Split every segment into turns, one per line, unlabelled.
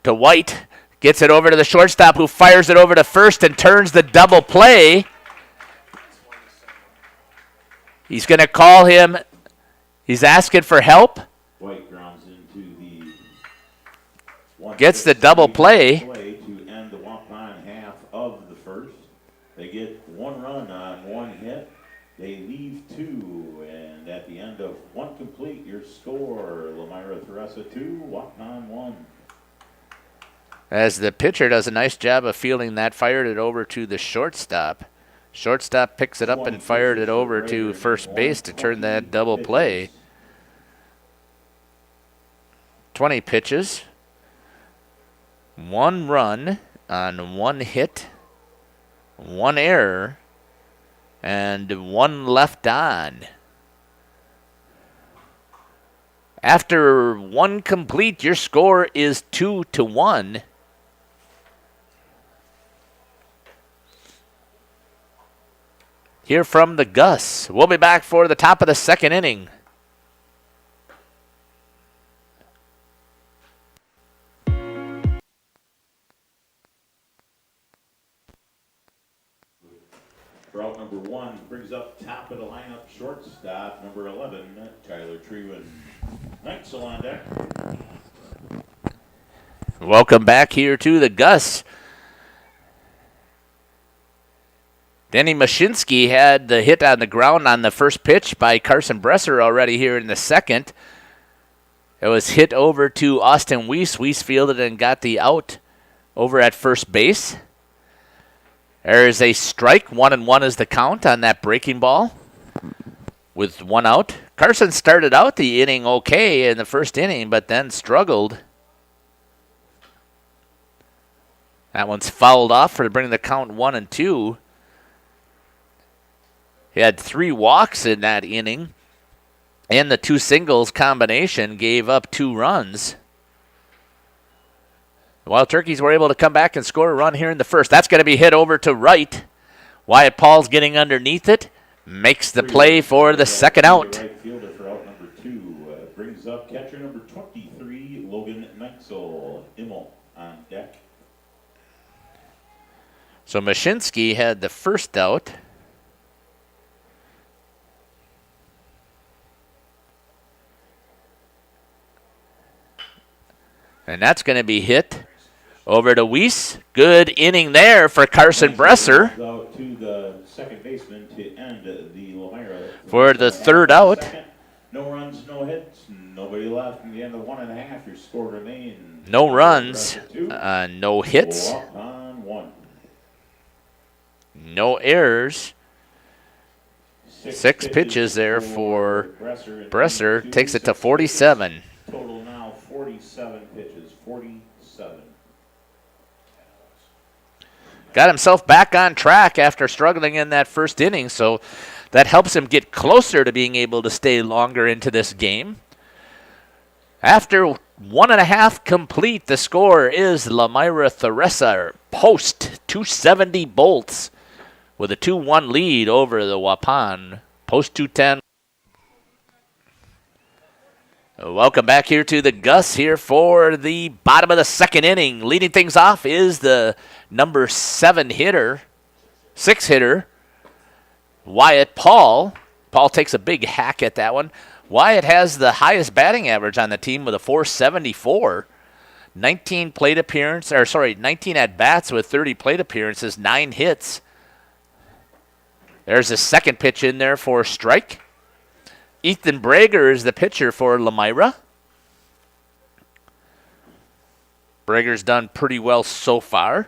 to White. Gets it over to the shortstop who fires it over to first and turns the double play. He's going to call him. He's asking for help.
White grounds into the
gets the double play.
To end the Waupun half of the first. They get 1 run on 1 hit. They leave 2, and at the end of 1 complete, your score, Lomira Theresa 2, Waupun 1.
As the pitcher does a nice job of fielding that, fired it over to the shortstop. Shortstop picks it up and fired it over to first base to turn that double play. 20 pitches. 1 run on 1 hit, 1 error, and 1 left on. After 1 complete, your score is 2-1. Here from the Gus. We'll be back for the top of the 2nd inning.
For out number 1, brings up top of the lineup shortstop, number 11, Tyler Trewen. Neitzel on deck.
Welcome back here to the Gus. Denny Mashinsky had the hit on the ground on the first pitch by Carson Bresser already here in the 2nd. It was hit over to Austin Weiss. Weiss fielded and got the out over at first base. There is a strike. 1-1 is the count on that breaking ball with 1 out. Carson started out the inning okay in the first inning, but then struggled. That one's fouled off for bringing the count 1-2. He had 3 walks in that inning, and the 2 singles combination gave up 2 runs. The Wild Turkeys were able to come back and score a run here in the first. That's going to be hit over to right. Wyatt Paul's getting underneath it. Makes the play for the 2nd out.
Right fielder for out number 2. Brings up catcher number 23, Logan Neitzel. Immel on deck.
So Mashinsky had the first out. And that's going to be hit over to Weiss. Good inning there for Carson Bresser.
Out to the second baseman to end the Lomira.
For the 3rd out.
No runs, no hits, nobody left. In the end of 1.5, your score remains.
No runs, no hits,
on 1.
no errors. 6 pitches there for Bresser. Takes it to 47.
Total now 47 pitches, 47.
Got himself back on track after struggling in that first inning, so that helps him get closer to being able to stay longer into this game. After 1.5 complete, the score is Lomira Theresa post 270 bolts with a 2-1 lead over the Waupun. Post 210. Welcome back here to the Gus here for the bottom of the 2nd inning. Leading things off is the number 6 hitter, Wyatt Paul. Paul takes a big hack at that one. Wyatt has the highest batting average on the team with a .474. 19 at-bats with 30 plate appearances, 9 hits. There's a 2nd pitch in there for a strike. Ethan Brager is the pitcher for Lomira. Brager's done pretty well so far.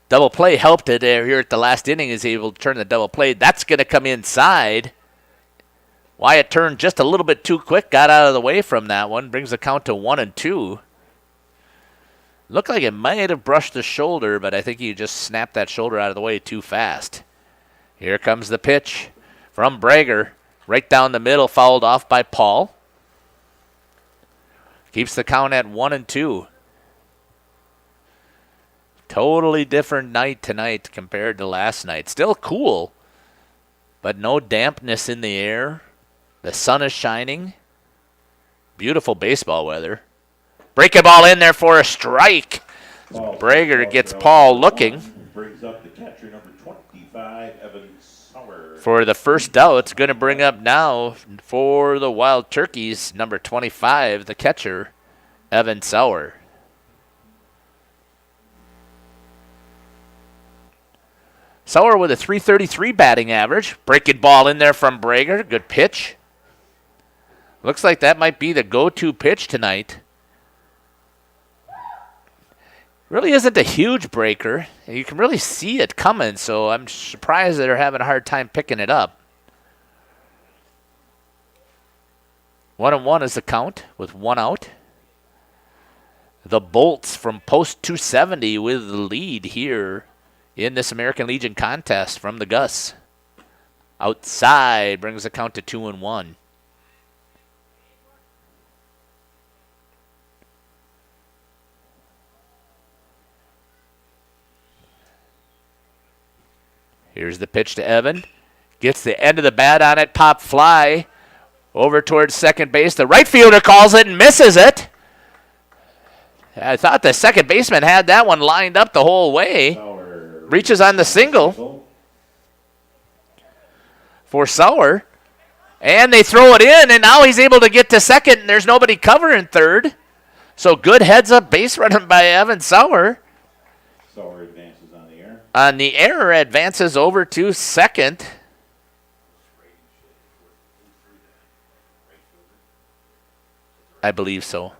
Double play helped it here at the last inning. Is able to turn the double play. That's going to come inside. Wyatt turned just a little bit too quick. Got out of the way from that one. Brings the count to 1-2. Looked like it might have brushed the shoulder, but I think he just snapped that shoulder out of the way too fast. Here comes the pitch from Brager. Right down the middle, fouled off by Paul. Keeps the count at 1-2. Totally different night tonight compared to last night. Still cool, but no dampness in the air. The sun is shining. Beautiful baseball weather. Breaking ball in there for a strike.
Paul
Brager gets
Strauss
Paul
out
looking.
one, brings up the catcher, number 25, Evan Sauer.
For the first out, it's going to bring up now for the Wild Turkeys, number 25, the catcher, Evan Sauer. Sauer with a .333 batting average. Breaking ball in there from Brager. Good pitch. Looks like that might be the go-to pitch tonight. Really isn't a huge breaker. You can really see it coming, so I'm surprised that they're having a hard time picking it up. 1-1 is the count with 1 out. The Bolts from post 270 with the lead here in this American Legion contest from the Gus. Outside brings the count to 2-1. Here's the pitch to Evan. Gets the end of the bat on it. Pop fly over towards second base. The right fielder calls it and misses it. I thought the second baseman had that one lined up the whole way. Reaches on the single for Sauer. And they throw it in, and now he's able to get to second, and there's nobody covering third. So good heads-up base running by Evan Sauer.
Sauer advances on the air.
On the air, advances over to second. I believe so.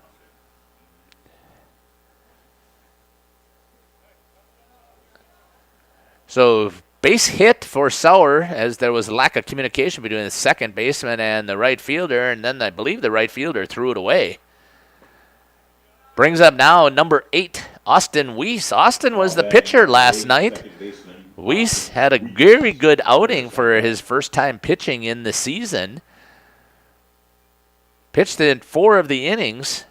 So base hit for Sauer, as there was a lack of communication between the second baseman and the right fielder, and then I believe the right fielder threw it away. Brings up now number 8, Austin Weiss. Austin was the pitcher last night. Weiss had a very good outing for his first time pitching in the season. Pitched in 4 of the innings.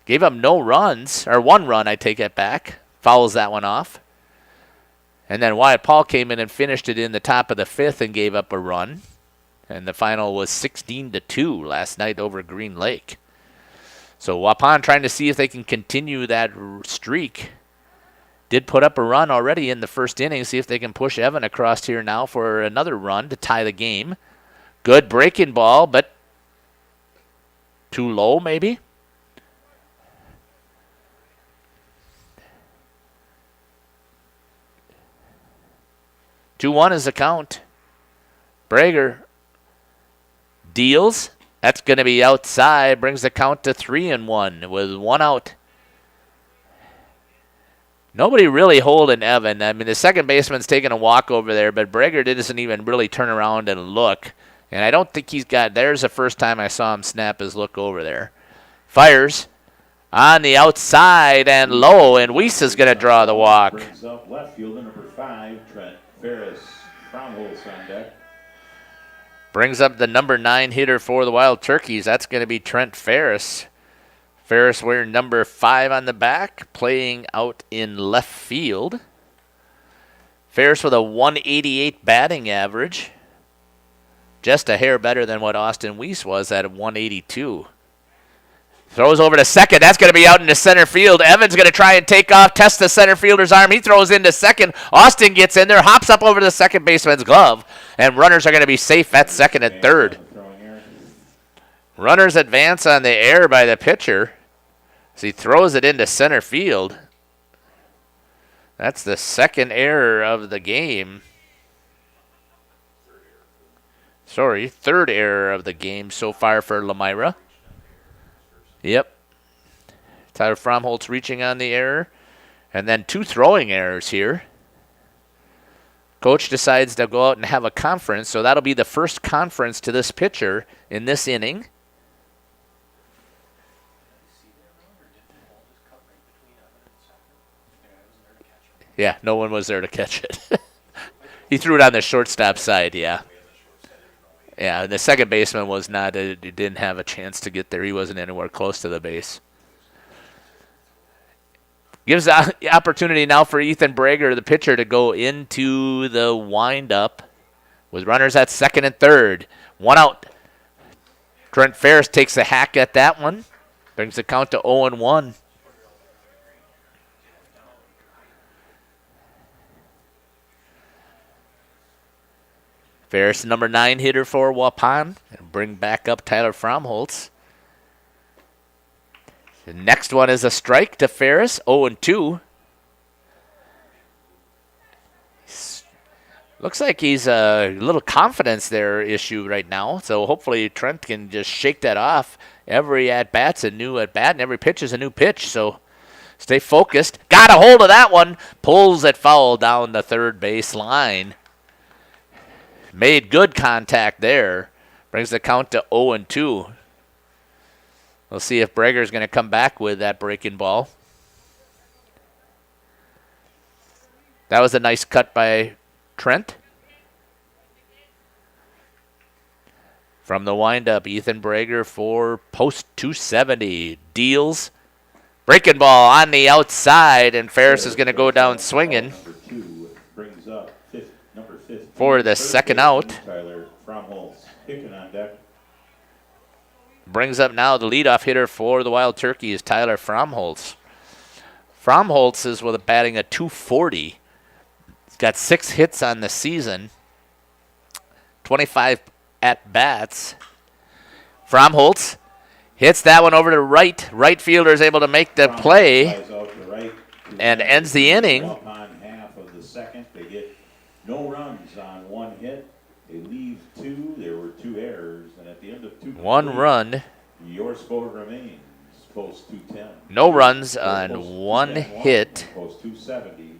Gave up no runs, or 1 run, I take it back. Fouls that one off. And then Wyatt Paul came in and finished it in the top of the 5th and gave up a run. And the final was 16-2 last night over Green Lake. So Waupun trying to see if they can continue that streak. Did put up a run already in the first inning. See if they can push Evan across here now for another run to tie the game. Good breaking ball, but too low maybe. Two-one is the count. Brager deals. That's going to be outside. Brings the count to 3-1 with 1 out. Nobody really holding Evan. I mean, the second baseman's taking a walk over there, but Brager doesn't even really turn around and look. And I don't think he's got, there's the first time I saw him snap his look over there. Fires on the outside and low, and Weiss is going to draw the walk.
Brings up left fielder number 5, Trent Ferris. Cromwell's on deck.
Brings up the number 9 hitter for the Wild Turkeys. That's going to be Trent Ferris. Ferris wearing number 5 on the back, playing out in left field. Ferris with a 188 batting average. Just a hair better than what Austin Weiss was at 182. Throws over to second. That's going to be out into center field. Evans going to try and take off, test the center fielder's arm. He throws into second. Austin gets in there, hops up over the second baseman's glove, and runners are going to be safe at second and third. Runners advance on the air by the pitcher as he throws it into center field. That's the second error of the game. Sorry, third error of the game so far for Lomira. Yep. Tyler Fromholtz reaching on the error. And then 2 throwing errors here. Coach decides to go out and have a conference, so that'll be the first conference to this pitcher in this inning. Yeah, no one was there to catch it. He threw it on the shortstop side, yeah. Yeah, the second baseman was not, he didn't have a chance to get there. He wasn't anywhere close to the base. Gives the opportunity now for Ethan Brager, the pitcher, to go into the windup with runners at second and third. 1 out. Trent Ferris takes a hack at that one. Brings the count to 0-1. Ferris, number 9 hitter for Waupun. And bring back up Tyler Fromholtz. The next one is a strike to Ferris, 0-2. Looks like he's a little confidence there issue right now. So hopefully Trent can just shake that off. Every at-bat's a new at-bat, and every pitch is a new pitch. So stay focused. Got a hold of that one. Pulls it foul down the third base line. Made good contact there. Brings the count to 0-2. We'll see if Brager's going to come back with that breaking ball. That was a nice cut by Trent. From the windup, Ethan Brager for post 270. Deals. Breaking ball on the outside, and Ferris is going to go down swinging for the second out.
Tyler Fromholtz picking on deck.
Brings up now the leadoff hitter for the Wild Turkeys, Tyler Fromholtz. Fromholtz is with a batting at 240. He's got 6 hits on the season, 25 at-bats. Fromholtz hits that one over to right. Right fielder is able to make the play and ends the inning.
Half of the second, they get no runs on 1 hit. They leave 2. There were 2 errors, and at the end of 2,
1 run.
Your score remains post 210.
No runs on 1 hit.
Post 270.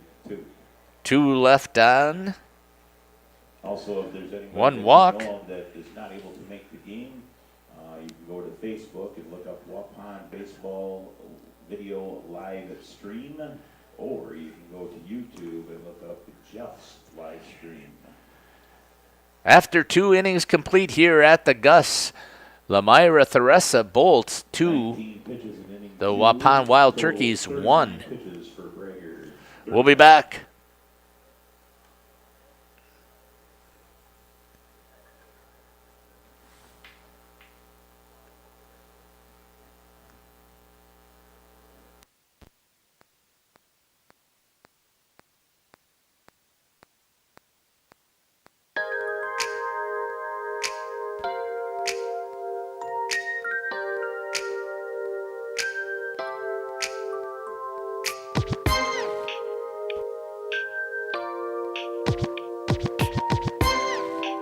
2 left on.
Also, if there's anyone
1 walk
that is not able to make the game, you can go to Facebook and look up Waupun Baseball Video Live Stream, or you can go to YouTube and look up Jeff's live stream.
After 2 innings complete here at the Gus, Lomira Theresa bolts 2. The Waupun Wild Turkeys 1. We'll be back.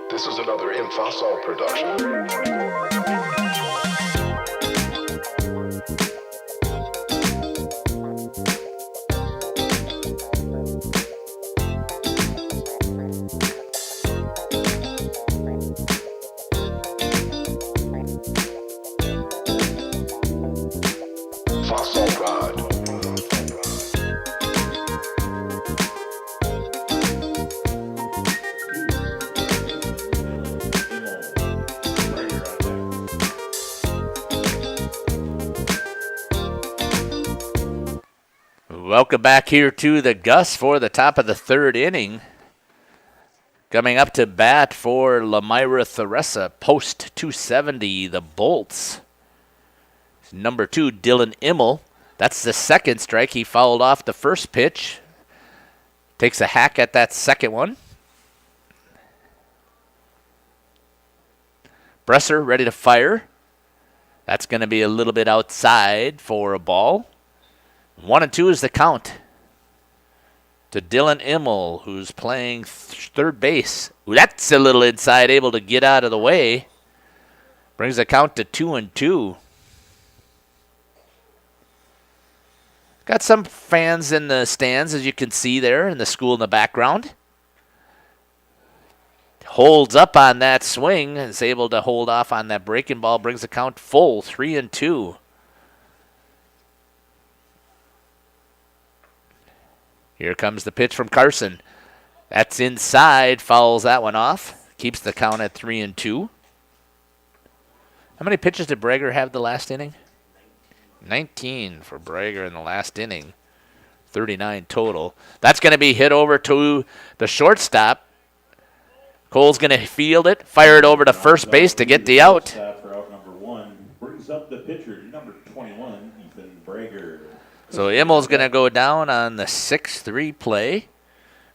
This is another Infosol production. Fossil God.
Welcome back here to the Gus for the top of the 3rd inning. Coming up to bat for Lomira Theresa, post 270, the Bolts. Number 2, Dylan Immel. That's the second strike. He fouled off the first pitch. Takes a hack at that second one. Bresser ready to fire. That's going to be a little bit outside for a ball. 1-2 is the count to Dylan Immel, who's playing third base. Ooh, that's a little inside, able to get out of the way. Brings the count to 2-2. Got some fans in the stands, as you can see there, in the school in the background. Holds up on that swing and is able to hold off on that breaking ball. Brings the count full, 3-2. Here comes the pitch from Carson. That's inside, fouls that one off. Keeps the count at 3-2. How many pitches did Brager have the last inning? 19 for Brager in the last inning. 39 total. That's going to be hit over to the shortstop. Cole's going to field it, fire it over to first base to get the out.
For out number 1. Brings up the pitcher, number 21, Ethan Brager.
So Immel's going to go down on the 6-3 play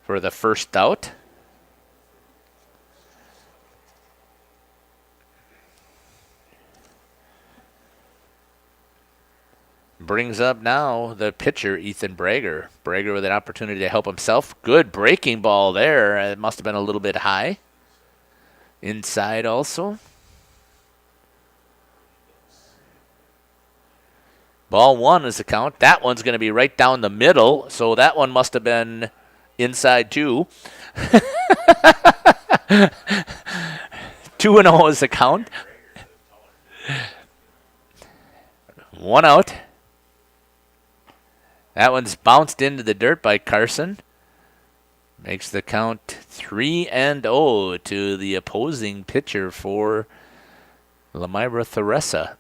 for the first out. Brings up now the pitcher, Ethan Brager. Brager with an opportunity to help himself. Good breaking ball there. It must have been a little bit high. Inside also. Ball one is the count. That one's going to be right down the middle, so that one must have been inside too. 2-0 is the count. 1 out. That one's bounced into the dirt by Carson. Makes the count 3-0 to the opposing pitcher for Lomira Theresa.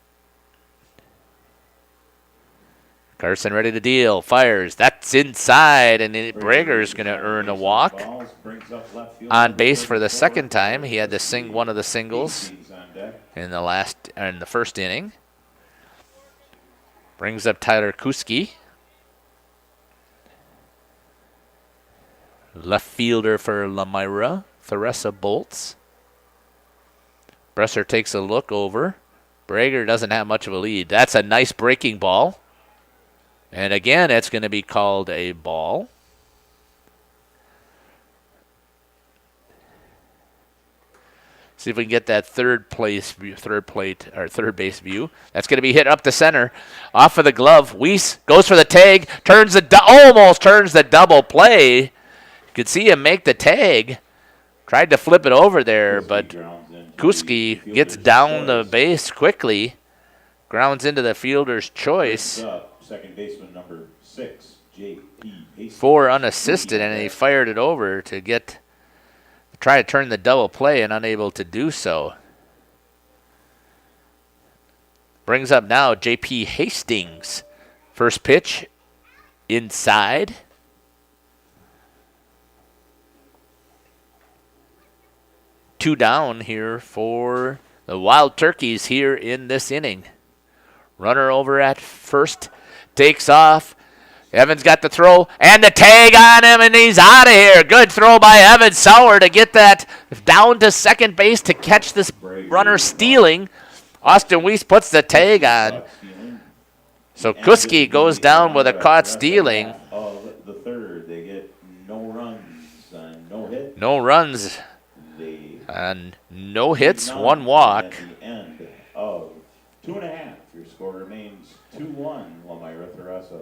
Carson ready to deal. Fires. That's inside, and Brager's going to earn a walk. On base for the second time. He had to sing one of the singles in the first inning. Brings up Tyler Kuski. Left fielder for Lomira. Theresa bolts. Bresser takes a look over. Brager doesn't have much of a lead. That's a nice breaking ball. And again, it's going to be called a ball. See if we can get that third base view. That's going to be hit up the center, off of the glove. Weiss goes for the tag, almost turns the double play. You could see him make the tag. Tried to flip it over there, but Kuski gets down the base quickly, grounds into the fielder's choice.
Second baseman number 6, J.P. Hastings.
4 unassisted, and he fired it over to try to turn the double play and unable to do so. Brings up now J.P. Hastings. First pitch inside. Two down here for the Wild Turkeys here in this inning. Runner over at first. Takes off. Evans got the throw and the tag on him, and he's out of here. Good throw by Evan Sauer to get that down to second base to catch this runner stealing. Austin Weiss puts the tag on. So Kuski goes down with a caught stealing.
The third, they get no runs and no hits.
No runs and no hits, one walk.
At the end of 2.5, your score remains 2-1, Lomira Theresa.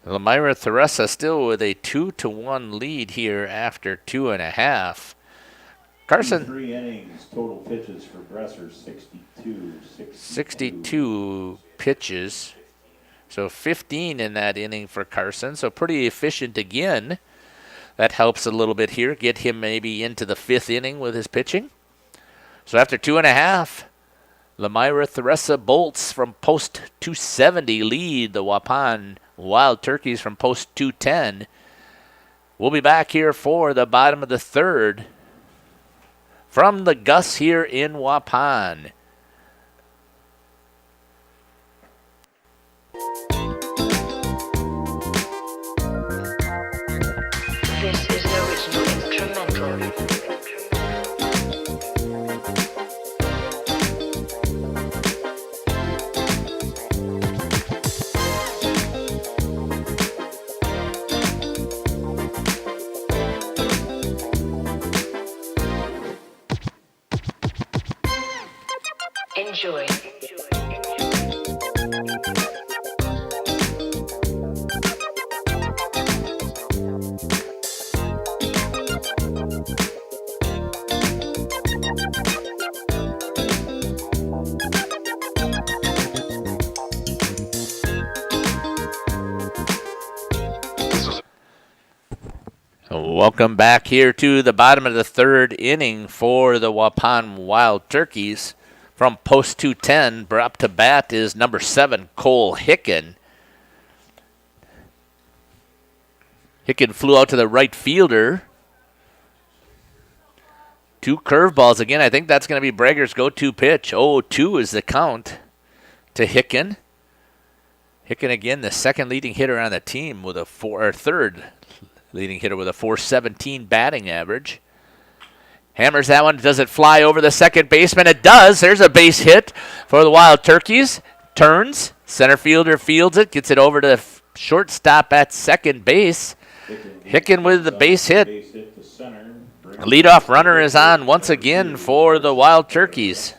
Lomira Theresa still with a 2-1 lead here after 2.5. Carson.
3 innings, total pitches for Bresser, 62.
62 pitches. So 15 in that inning for Carson. So pretty efficient again. That helps a little bit here. Get him maybe into the 5th inning with his pitching. So after 2.5, Lomira Theresa bolts from post 270 lead the Waupun Wild Turkeys from post 210. We'll be back here for the bottom of the 3rd from the Gus here in Waupun.
This is the original instrumental. Enjoy.
Welcome back here to the bottom of the 3rd inning for the Waupun Wild Turkeys. From post 210, up to bat is number 7, Cole Hicken. Hicken flew out to the right fielder. 2 curveballs again. I think that's going to be Brager's go-to pitch. 0-2 is the count. to Hicken. Hicken again, the second leading hitter on the team with third leading hitter with a .417 batting average. Hammers that one. Does it fly over the second baseman? It does. There's a base hit for the Wild Turkeys. Turns. Center fielder fields it. Gets it over to the shortstop at second base. Hicken with the base hit. Leadoff runner is on once again for the Wild Turkeys.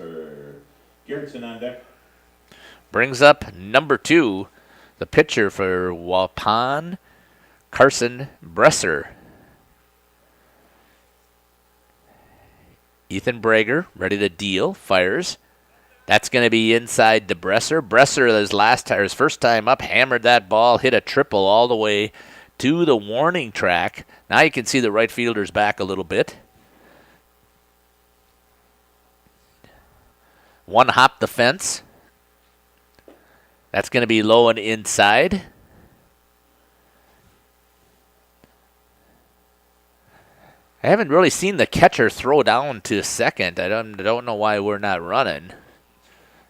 Brings up number 2, the pitcher for Waupun, Carson Bresser. Ethan Brager ready to deal, fires. That's going to be inside to Bresser. Bresser, his first time up, hammered that ball, hit a triple all the way to the warning track. Now you can see the right fielder's back a little bit. One hop the fence. That's going to be low and inside. I haven't really seen the catcher throw down to second. I don't know why we're not running.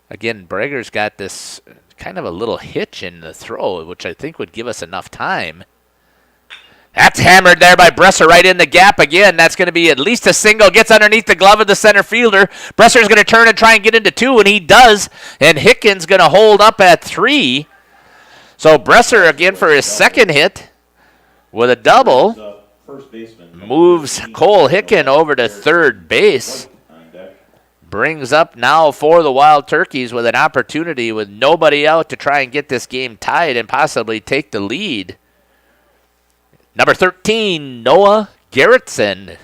Again, Brager's got this kind of a little hitch in the throw, which I think would give us enough time. That's hammered there by Bresser right in the gap again. That's going to be at least a single. Gets underneath the glove of the center fielder. Bresser's going to turn and try and get into 2, and he does. And Hicken's going to hold up at 3. So Bresser again for his second hit with a double. Moves Cole Hicken over to third base. Brings up now for the Wild Turkeys with an opportunity with nobody out to try and get this game tied and possibly take the lead. Number 13, Noah Gerritsen.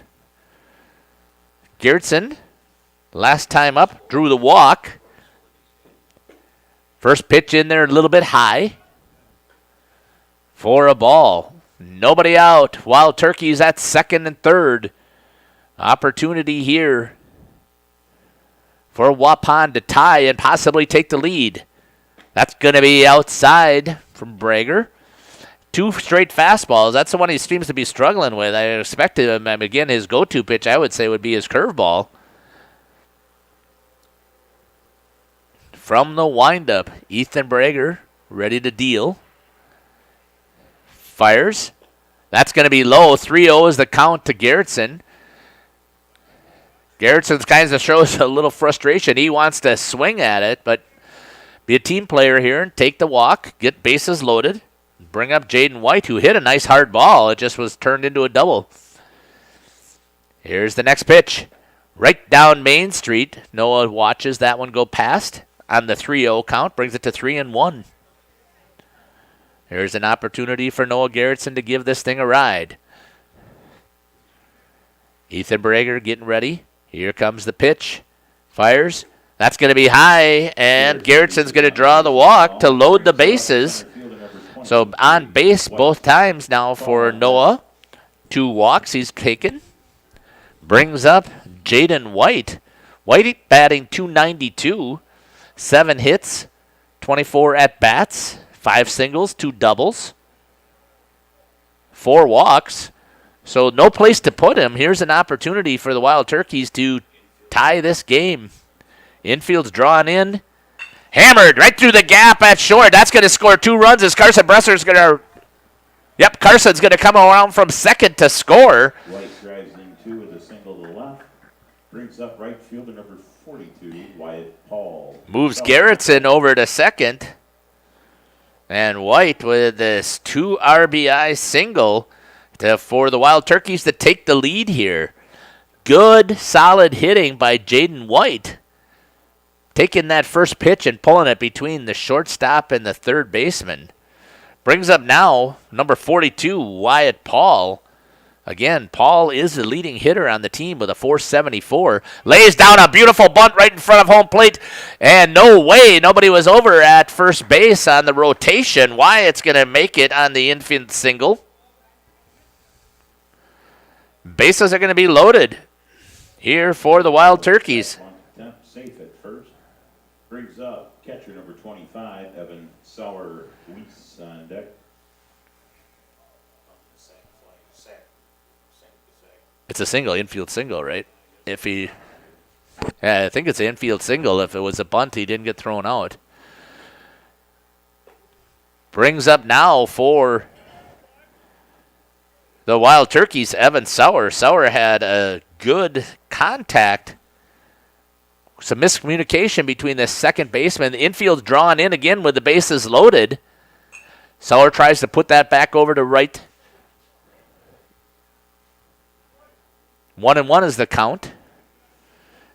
Gerritsen, last time up, drew the walk. First pitch in there a little bit high for a ball. Nobody out. Wild Turkeys at second and third. Opportunity here for Waupun to tie and possibly take the lead. That's going to be outside from Brager. 2 straight fastballs. That's the one he seems to be struggling with. I expected him, again, his go-to pitch, I would say, would be his curveball. From the windup, Ethan Brager ready to deal. Fires. That's going to be low. 3-0 is the count to Gerritsen. Gerritsen kind of shows a little frustration. He wants to swing at it, but be a team player here and take the walk, get bases loaded. Bring up Jaden White, who hit a nice hard ball. It just was turned into a double. Here's the next pitch. Right down Main Street. Noah watches that one go past on the 3-0 count. Brings it to 3-1. Here's an opportunity for Noah Gerritsen to give this thing a ride. Ethan Brager getting ready. Here comes the pitch. Fires. That's going to be high, and Gerritsen's going to draw the walk to load the bases. So on base both times now for Noah. 2 walks he's taken. Brings up Jaden White. White batting .292. 7 hits, 24 at-bats, 5 singles, 2 doubles, 4 walks. So no place to put him. Here's an opportunity for the Wild Turkeys to tie this game. Infield's drawn in. Hammered right through the gap at short. That's going to score 2 runs as Carson Bresser's going to... Yep, Carson's going to come around from second to score.
White drives in 2 with a single to left. Brings up right fielder number 42, Wyatt Paul.
Moves Gerritsen over to second. And White with this 2 RBI single for the Wild Turkeys to take the lead here. Good, solid hitting by Jaden White. Taking that first pitch and pulling it between the shortstop and the third baseman. Brings up now number 42, Wyatt Paul. Again, Paul is the leading hitter on the team with a .474. Lays down a beautiful bunt right in front of home plate. And no way, nobody was over at first base on the rotation. Wyatt's going to make it on the infield single. Bases are going to be loaded here for the Wild Turkeys.
Safe at first. Brings up catcher number 25, Evan Sauer-Weiss on deck.
It's a single, infield single, right? I think it's an infield single. If it was a bunt, he didn't get thrown out. Brings up now for the Wild Turkeys, Evan Sauer. Sauer had a good contact. Some miscommunication between the second baseman. The infield's drawn in again with the bases loaded. Sauer tries to put that back over to right. 1-1 is the count.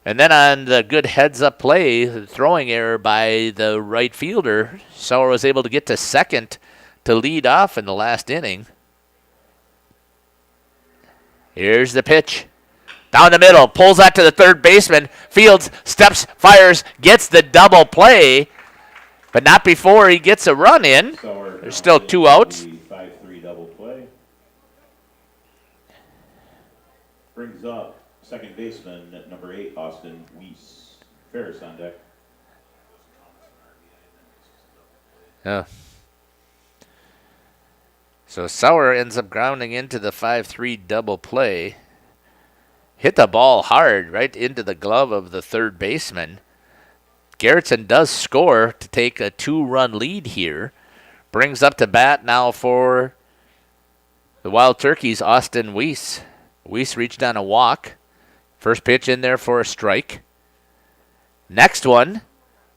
And then on the good heads-up play, the throwing error by the right fielder, Sauer was able to get to second to lead off in the last inning. Here's the pitch. Down the middle, pulls that to the third baseman. Fields, steps, fires, gets the double play, but not before he gets a run in. There's still 2 outs.
5-3 double play. Brings up second baseman at number 8, Austin Weiss. Ferris on deck.
Yeah. So Sauer ends up grounding into the 5-3 double play. Hit the ball hard right into the glove of the third baseman. Gerritsen does score to take a 2-run lead here. Brings up to bat now for the Wild Turkeys, Austin Weiss. Weiss reached on a walk. First pitch in there for a strike. Next one,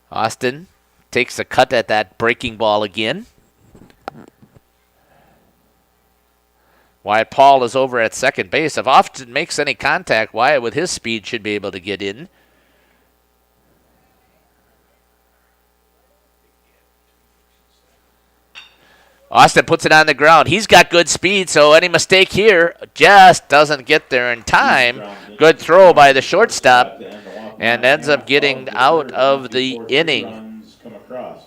Austin takes a cut at that breaking ball again. Wyatt Paul is over at second base. If Austin makes any contact, Wyatt with his speed should be able to get in. Austin puts it on the ground. He's got good speed, so any mistake here just doesn't get there in time. Good throw by the shortstop, and ends up getting out of the inning.
Come across.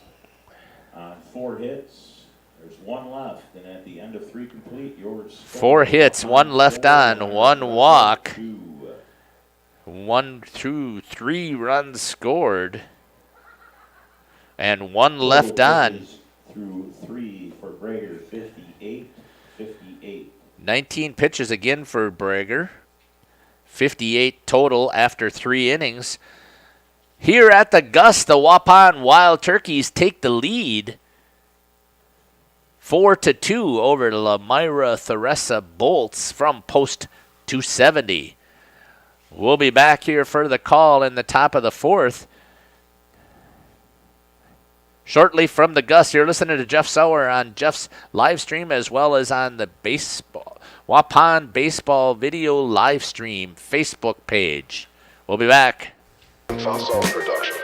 4 hits, there's 1 left, and at the end of 3 complete, yours.
4 hits, 1 left on, 1 walk. 1 through 3 runs scored, and 1 left on.
Through 3 for Brager, 58.
19 pitches again for Brager. 58 total after 3 innings. Here at the Gus, the Waupun Wild Turkeys take the lead 4-2 over the Lomira Theresa Bolts from post 270. We'll be back here for the call in the top of the 4th. Shortly from the Gus, you're listening to Jeff Sauer on Jeff's live stream as well as on the Waupun Baseball Video live stream Facebook page. We'll be back.
Fossil production.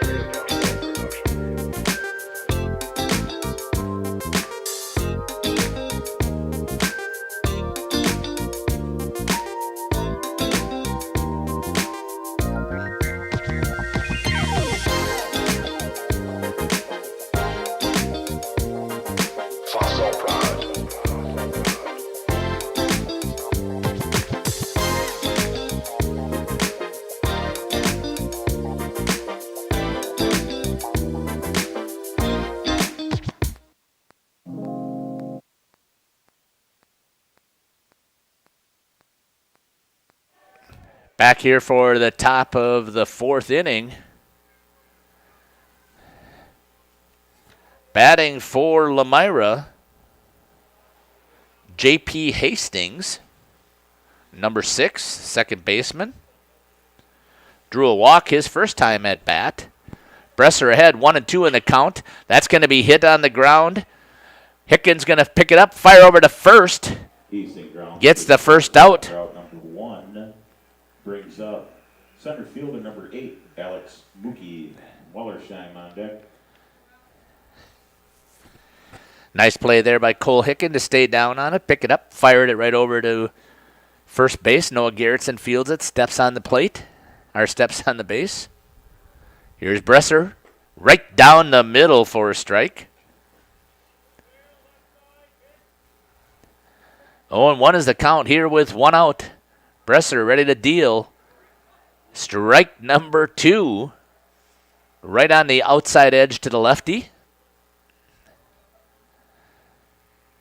Fossil prod.
Back here for the top of the 4th inning. Batting for Lomira, J.P. Hastings, number 6, second baseman. Drew a walk his first time at bat. Bresser ahead, 1-2 in the count. That's going to be hit on the ground. Hickens going to pick it up, fire over to first. Gets the first out.
Number 1 brings up center fielder number 8, Alex Mookie Wallersheim on deck.
Nice play there by Cole Hicken to stay down on it, pick it up, fired it right over to first base. Noah Gerritsen fields it, steps on the base. Here's Bresser, right down the middle for a strike. 0-1 is the count here with 1 out. Bresser ready to deal. Strike number 2, right on the outside edge to the lefty.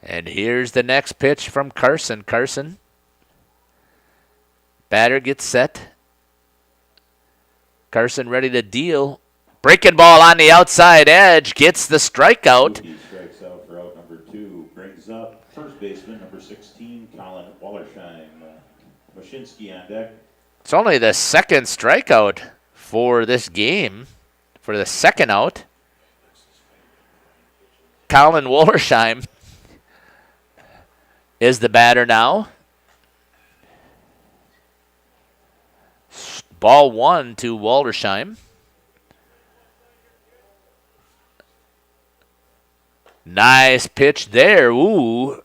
And here's the next pitch from Carson. Carson. Batter gets set. Carson ready to deal. Breaking ball on the outside edge. Gets the strikeout.
Mookie strikes out for out number baseman, number 16, Colin Wallersheim. Mashinsky on deck.
It's only the second strikeout for this game. For the second out, Colin Wallersheim is the batter now. Ball 1 to Wallersheim. Nice pitch there. Ooh.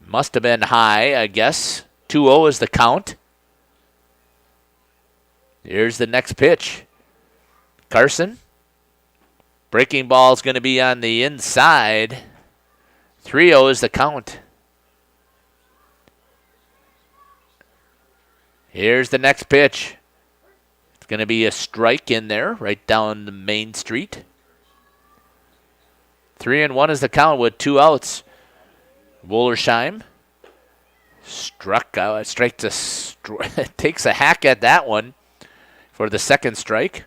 Must have been high, I guess. 2-0 is the count. Here's the next pitch. Carson. Breaking ball is going to be on the inside. 3-0 is the count. Here's the next pitch. It's going to be a strike in there, right down the main street. 3-1 is the count with 2 outs. Wollersheim struck out, takes a hack at that one for the second strike.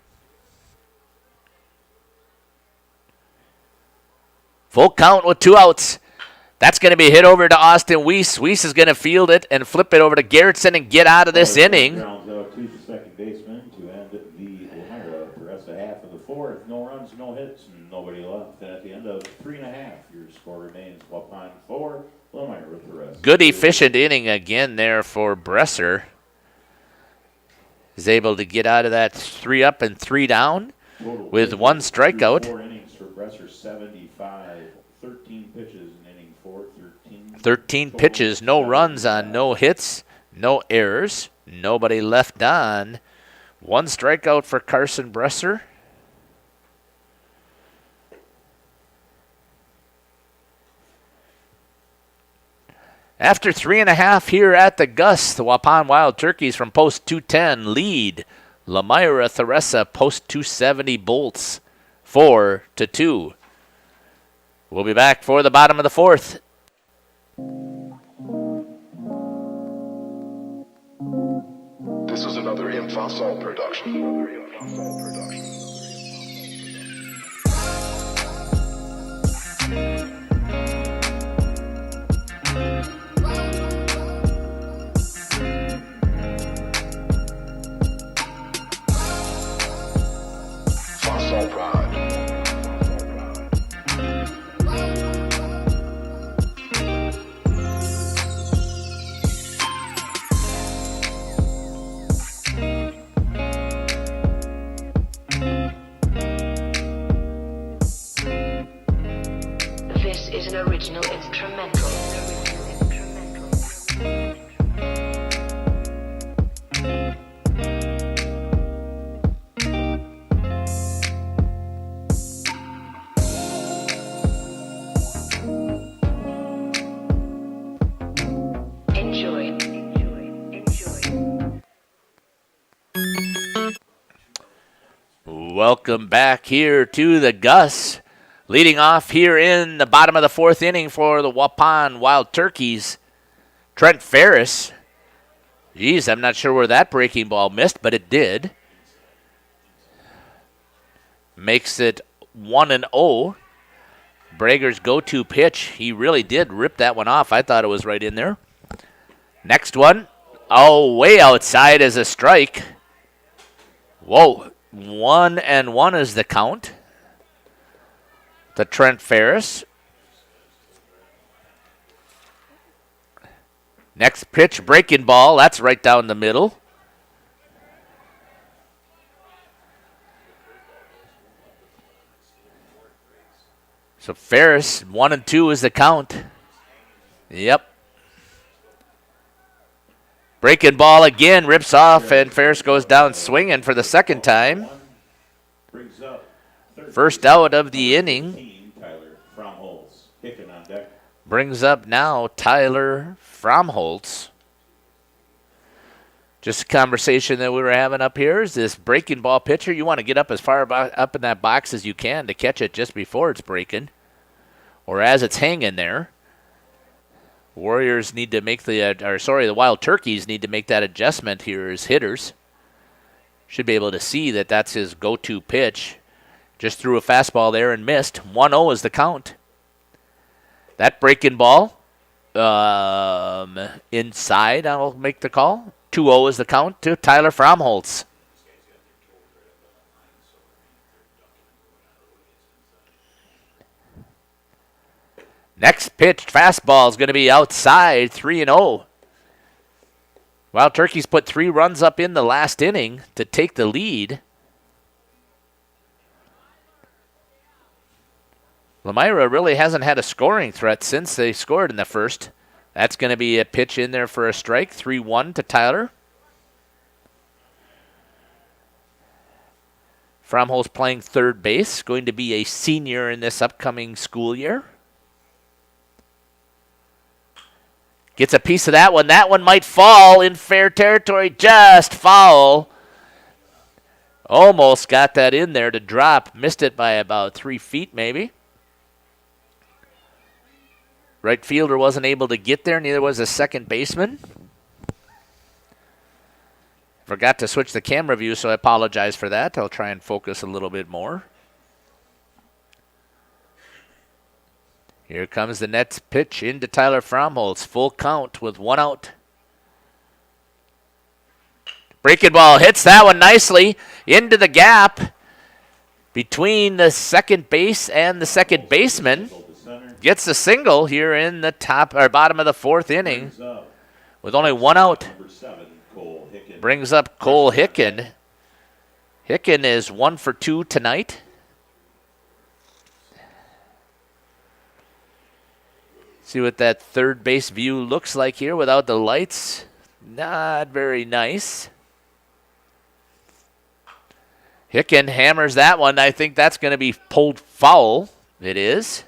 Full count with 2 outs. That's going to be hit over to Austin Weiss. Weiss is going to field it and flip it over to Gerritsen and get out of this inning.
Grounds out to the second baseman to end the Lomira. Theresa half of the fourth. No runs, no hits, and nobody left. And at the end of 3.5, your score remains Waupun 4, Lomira Theresa.
Good efficient inning again there for Bresser. Is able to get out of that 3 up and 3 down with 1 strikeout.
4 innings for Bresser, 75, 13 pitches in inning 4,
13 pitches, no runs on no hits, no errors, nobody left on. 1 strikeout for Carson Bresser. After 3.5 here at the Gus, the Waupun Wild Turkeys from post 210 lead Lomira Theresa post 270 Bolts 4-2. We'll be back for the bottom of the 4th.
This is another Infosol production. Fossil Pride.
This is an original instrumental. Enjoy.
Welcome back here to the Gus. Leading off here in the bottom of the 4th inning for the Waupun Wild Turkeys, Trent Ferris. Geez, I'm not sure where that breaking ball missed, but it did. Makes it 1-0. Brager's go-to pitch. He really did rip that one off. I thought it was right in there. Next one. Oh, way outside as a strike. Whoa. 1-1 is the count. To Trent Ferris. Next pitch, breaking ball. That's right down the middle. So Ferris, 1-2 is the count. Yep. Breaking ball again, rips off, and Ferris goes down swinging for the second time. First out of the inning.
Tyler Fromholz kicking on deck.
Brings up now Tyler Fromholz. Just a conversation that we were having up here is this breaking ball pitcher. You want to get up as far up in that box as you can to catch it just before it's breaking or as it's hanging there. Warriors need to make the Wild Turkeys need to make that adjustment here as hitters. Should be able to see that that's his go-to pitch. Just threw a fastball there and missed. 1-0 is the count. That breaking ball Inside, I'll make the call. 2-0 is the count to Tyler Fromholtz. Next pitch, fastball is going to be outside, 3-0. Wild Turkeys put 3 runs up in the last inning to take the lead. Lomira really hasn't had a scoring threat since they scored in the first. That's going to be a pitch in there for a strike, 3-1 to Tyler. Fromholtz playing third base, going to be a senior in this upcoming school year. Gets a piece of that one. That one might fall in fair territory. Just foul. Almost got that in there to drop. Missed it by about 3 feet maybe. Right fielder wasn't able to get there. Neither was the second baseman. Forgot to switch the camera view, so I apologize for that. I'll try and focus a little bit more. Here comes the next pitch into Tyler Fromholtz. Full count with 1 out. Breaking ball hits that one nicely into the gap between the second base and the second baseman. Gets a single here in the top or bottom of the 4th inning with only 1 out. Brings up Cole Hicken. Hicken is 1 for 2 tonight. See what that third base view looks like here without the lights. Not very nice. Hicken hammers that one. I think that's going to be pulled foul. It is.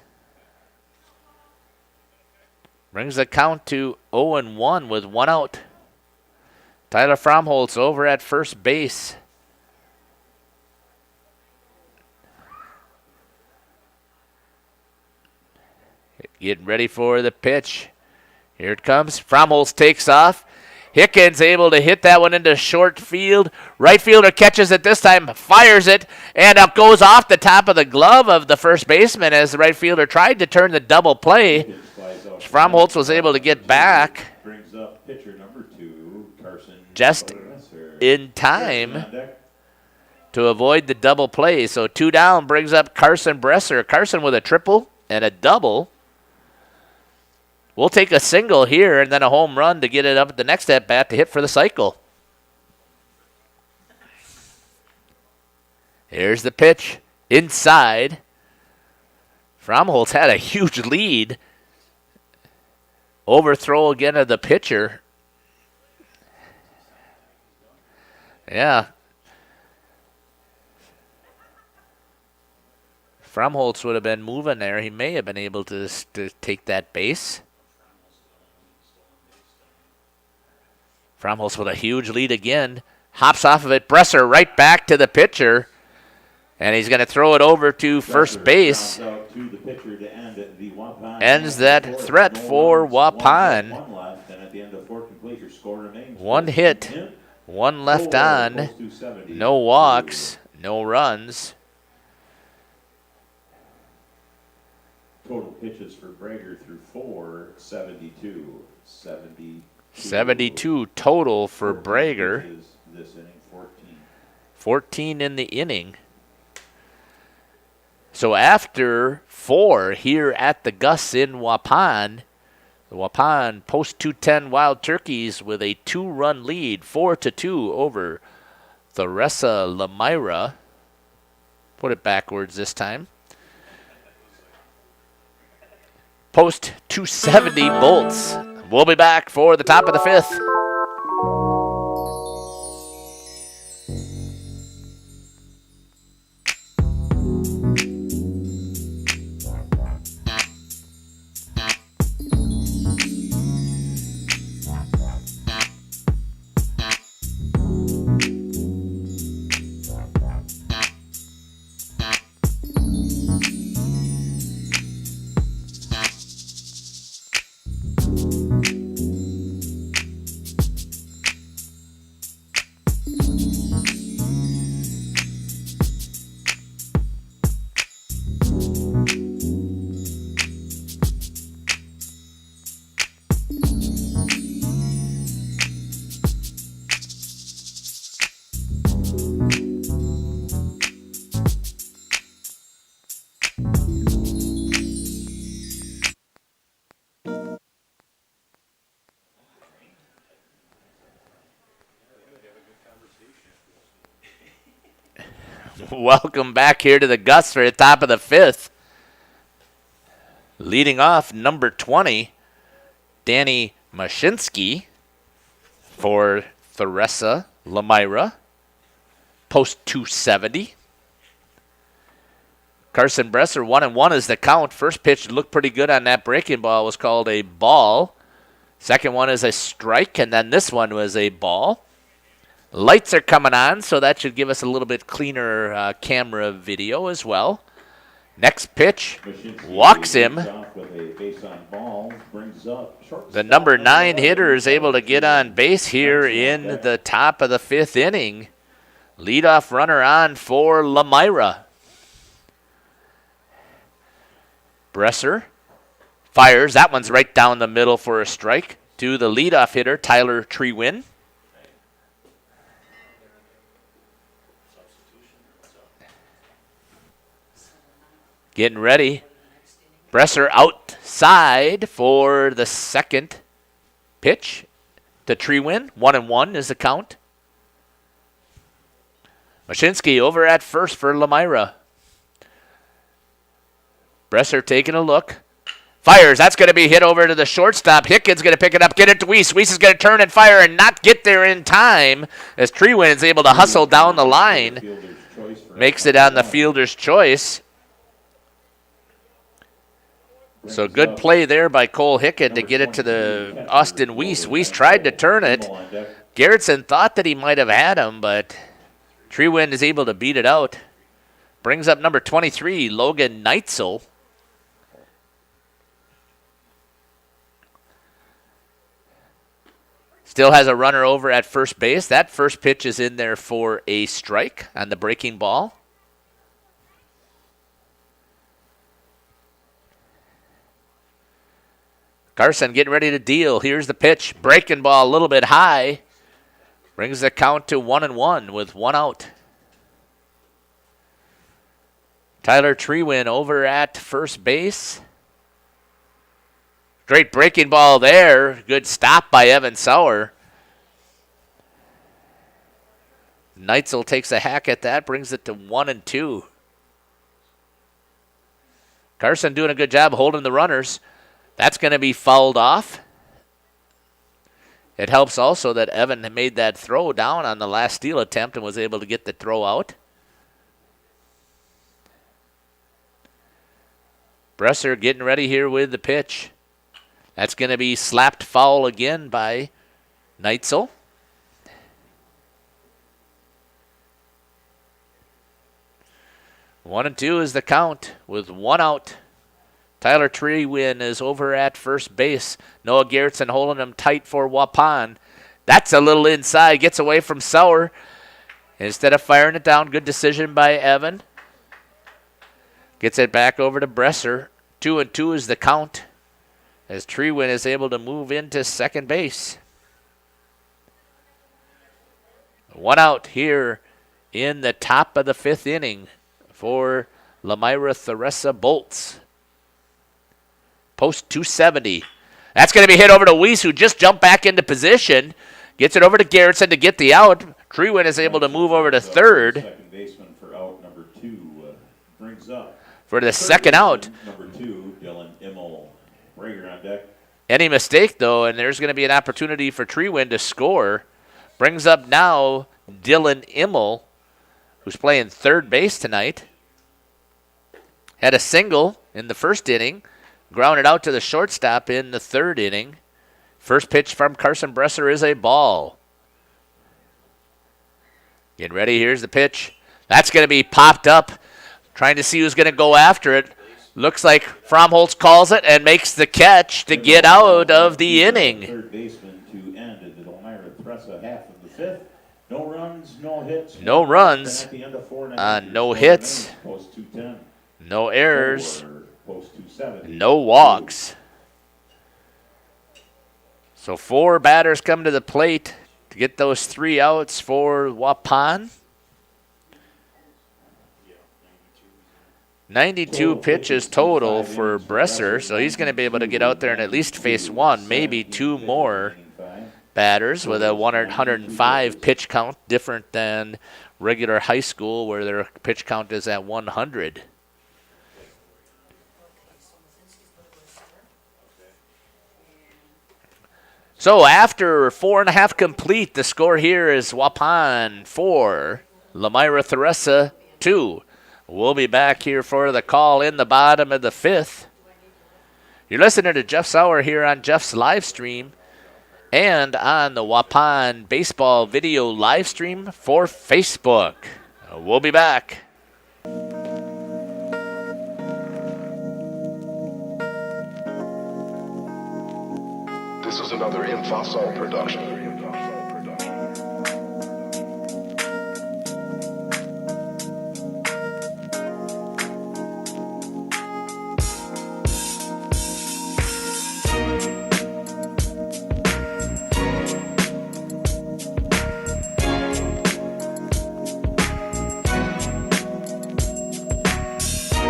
Brings the count to 0-1 with 1 out. Tyler Fromholtz over at first base. Getting ready for the pitch. Here it comes. Fromholtz takes off. Hicken's able to hit that one into short field. Right fielder catches it this time, fires it, and up goes off the top of the glove of the first baseman as the right fielder tried to turn the double play. Fromholtz was able to get back just in time to avoid the double play. So 2 down brings up Carson Bresser. Carson with a triple and a double. We'll take a single here and then a home run to get it up at the next at-bat to hit for the cycle. Here's the pitch. Inside. Fromholtz had a huge lead. Overthrow again of the pitcher. Yeah. Fromholtz would have been moving there. He may have been able to take that base. Fromholtz with a huge lead again. Hops off of it. Bresser right back to the pitcher. And he's going to throw it over to first base. Ends that threat for Waupun. 1 hit, 1 left on. No walks, no runs.
Total pitches for Brager through 4, 72.
72 total for Brager.
This inning, 14.
14 in the inning. So after 4 here at the Gus in Waupun, the Waupun post 210 Wild Turkeys with a 2-run lead, 4-2 over Theresa Lomira. Put it backwards this time. Post 270 Bolts. We'll be back for the top of the 5th. Welcome back here to the Gus for the top of the 5th. Leading off, number 20, Danny Mashinsky for Theresa, Lomira. Post 270. Carson Bresser, 1-1 is the count. First pitch looked pretty good on that breaking ball. Was called a ball. Second one is a strike, and then this one was a ball. Lights are coming on, so that should give us a little bit cleaner camera video as well. Next pitch, walks him. The number 9 hitter is able to get on base here in the top of the 5th inning. Leadoff runner on for Lomira. Bresser fires. That one's right down the middle for a strike to the leadoff hitter, Tyler Treewin. Getting ready. Bresser outside for the second pitch to Treewin. 1-1 is the count. Mashinsky over at first for Lomira. Bresser taking a look. Fires. That's going to be hit over to the shortstop. Hickens going to pick it up, get it to Weiss. Weiss is going to turn and fire and not get there in time as Treewin is able to hustle down the line. Makes it on the fielder's choice. So good play there by Cole Hicken to get it to the Austin Weiss. Weiss tried to turn it. Garrettson thought that he might have had him, but Treewin is able to beat it out. Brings up number 23, Logan Neitzel. Still has a runner over at first base. That first pitch is in there for a strike on the breaking ball. Carson getting ready to deal. Here's the pitch. Breaking ball a little bit high. Brings the count to 1-1 with 1 out. Tyler Treewin over at first base. Great breaking ball there. Good stop by Evan Sauer. Neitzel takes a hack at that. Brings it to 1-2. Carson doing a good job holding the runners. That's going to be fouled off. It helps also that Evan made that throw down on the last steal attempt and was able to get the throw out. Bresser getting ready here with the pitch. That's going to be slapped foul again by Neitzel. One and two is the count with 1 out. Tyler Treewin is over at first base. Noah Garrettson holding him tight for Waupun. That's a little inside. Gets away from Sauer. Instead of firing it down, good decision by Evan. Gets it back over to Bresser. 2-2 is the count as Treewin is able to move into second base. 1 out here in the top of the 5th inning for Lomira Theresa Bolts. Post 270. That's going to be hit over to Weiss, who just jumped back into position. Gets it over to Garrettson to get the out. Treewin is able to move over to third.
Second baseman for out number 2 brings up
for the second out.
Number 2, Dylan Immel. Rager on deck.
Any mistake, though, and there's going to be an opportunity for Treewin to score. Brings up now Dylan Immel, who's playing third base tonight. Had a single in the first inning. Grounded out to the shortstop in the third inning. First pitch from Carson Bresser is a ball. Getting ready. Here's the pitch. That's going to be popped up. Trying to see who's going to go after it. Looks like Fromholtz calls it and makes the catch to get out of the inning.
Third baseman to end the Lomira Theresa half of the 5th. No runs, no hits.
No runs.
At the end of 4
no hits.
Post 210.
No errors.
Post 270.
No walks. So 4 batters come to the plate to get those 3 outs for Waupun. 92 pitches total for Bresser, so he's going to be able to get out there and at least face 1, maybe 2 more batters with a 105 pitch count, different than regular high school where their pitch count is at 100. So after 4.5 complete, the score here is Waupun 4, Lomira Theresa 2. We'll be back here for the call in the bottom of the 5th. You're listening to Jeff Sauer here on Jeff's live stream and on the Waupun Baseball Video live stream for Facebook. We'll be back.
This is another Infosol production.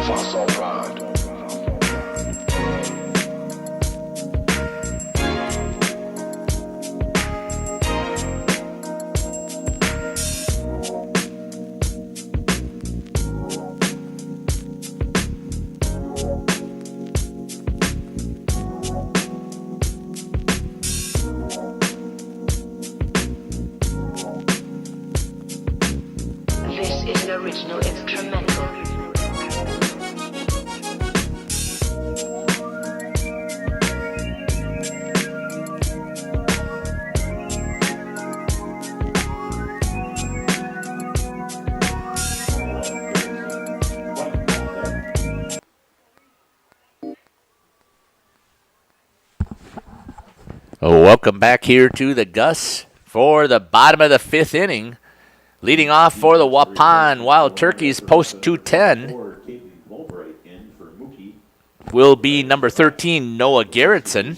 Fossil Pride.
This is an original instrumental.
Welcome back here to the Gus for the bottom of the 5th inning. Leading off for the Waupun Wild Turkeys, post 210, will be number 13, Noah Garrettson.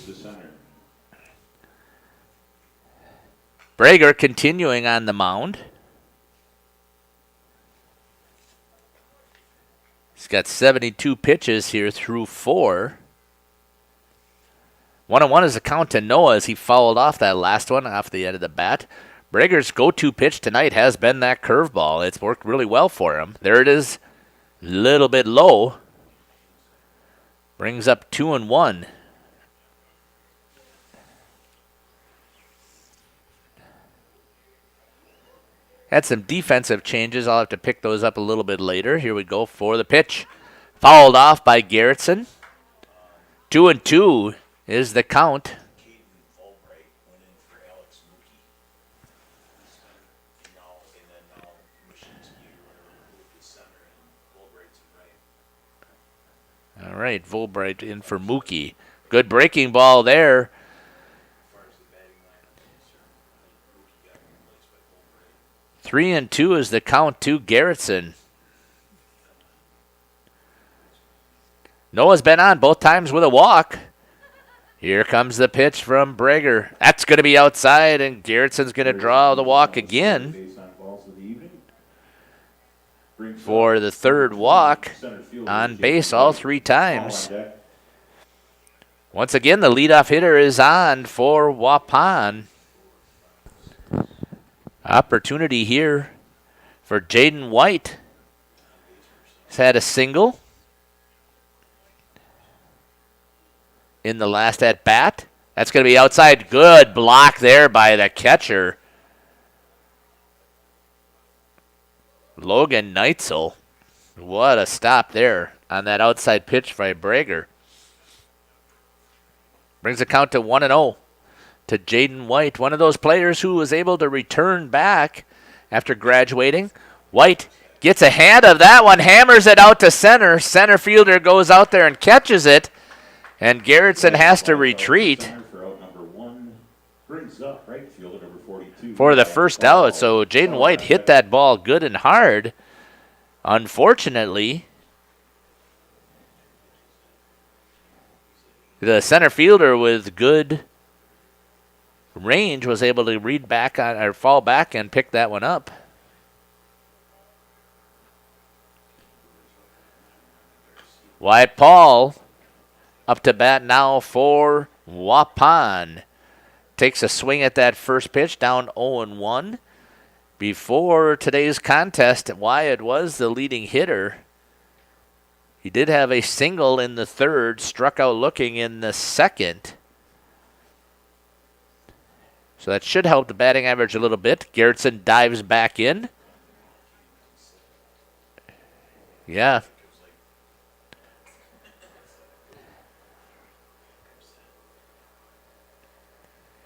Brager continuing on the mound. He's got 72 pitches here through 4. 1-1 is the count to Noah as he fouled off that last one off the end of the bat. Brager's go-to pitch tonight has been that curveball. It's worked really well for him. There it is, a little bit low. Brings up 2-1. Had some defensive changes. I'll have to pick those up a little bit later. Here we go for the pitch. Fouled off by Garrettson. 2-2 is the count. All right, Volbright in for Mookie. Good breaking ball there. Three and two is the count to Garrettson. Noah's been on both times with a walk. Here comes the pitch from Brager. That's going to be outside, and Garrettson's going to draw the walk again for the third walk. On base all 3 times. Once again, the leadoff hitter is on for Waupun. Opportunity here for Jaden White. He's had a single in the last at-bat. That's going to be outside. Good block there by the catcher, Logan Neitzel. What a stop there on that outside pitch by Brager. Brings the count to 1-0 to Jaden White, one of those players who was able to return back after graduating. White gets a hand of that one, hammers it out to center. Center fielder goes out there and catches it, and Garrettson has to retreat for the first out. So Jaden White hit that ball good and hard. Unfortunately, the center fielder with good range was able to read back on or fall back and pick that one up. Wyatt Paul up to bat now for Waupun. takes a swing at that first pitch, down 0-1. Before today's contest, Wyatt was the leading hitter. He did have a single in the third, struck out looking in the second. So that should help the batting average a little bit. Garrettson dives back in. Yeah.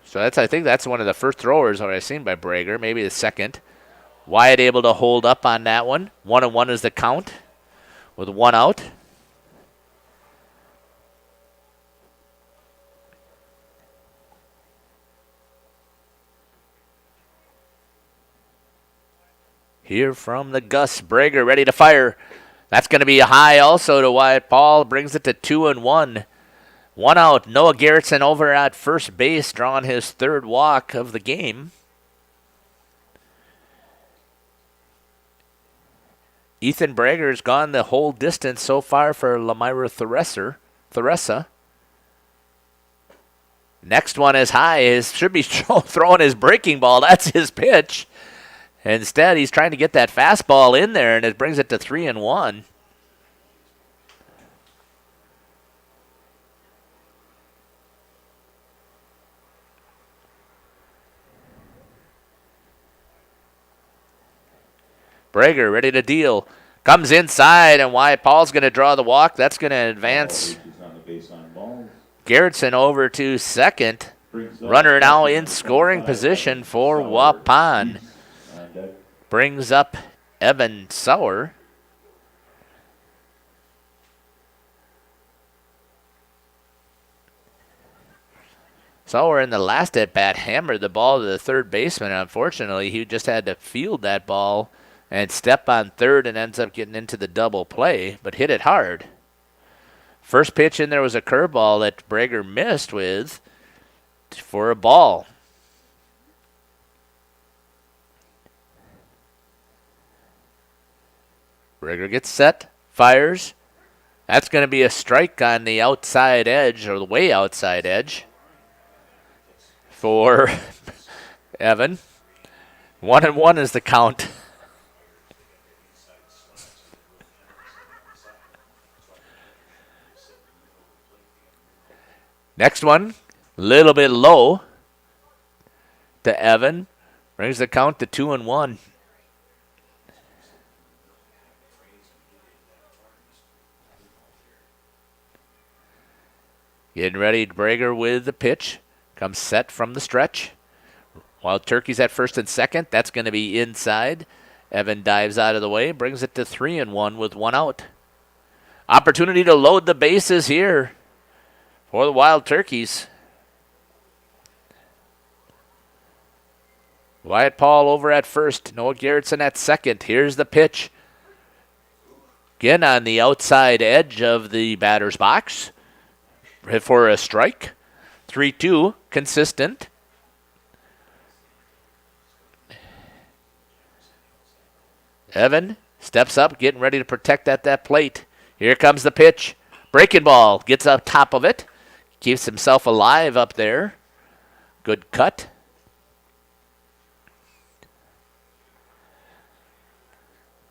So I think that's one of the first throwers that I've seen by Brager, maybe the second. Wyatt able to hold up on that one. 1-1 is the count with 1 out. Here from the Gus. Brager ready to fire. That's going to be a high also to Wyatt Paul. Brings it to 2-1. 1 out. Noah Garrettson over at first base, drawing his third walk of the game. Ethan Brager's gone the whole distance so far for Lomira Theresa. Next one is high. He should be throwing his breaking ball. That's his pitch. Instead, he's trying to get that fastball in there, and it brings it to 3-1. Brager ready to deal. Comes inside, and Wyatt Paul's going to draw the walk. That's going to advance Garrettson over to second. Runner now in scoring position for Waupun. Brings up Evan Sauer. Sauer in the last at-bat hammered the ball to the third baseman. Unfortunately, he just had to field that ball and step on third and ends up getting into the double play, but hit it hard. First pitch in there was a curveball that Brager missed with for a ball. Brager gets set, fires. That's going to be a strike on the outside edge, or the way outside edge, for Evan. 1-1 is the count. Next one, a little bit low to Evan. Brings the count to 2-1. Getting ready, Brager with the pitch. Comes set from the stretch. Wild Turkey's at first and second. That's going to be inside. Evan dives out of the way. Brings it to 3-1 with 1 out. Opportunity to load the bases here for the Wild Turkeys. Wyatt Paul over at first. Noah Garrettson at second. Here's the pitch. Again on the outside edge of the batter's box for a strike. 3-2, consistent. Evan steps up, getting ready to protect at that plate. Here comes the pitch. Breaking ball, gets up top of it. Keeps himself alive up there. Good cut.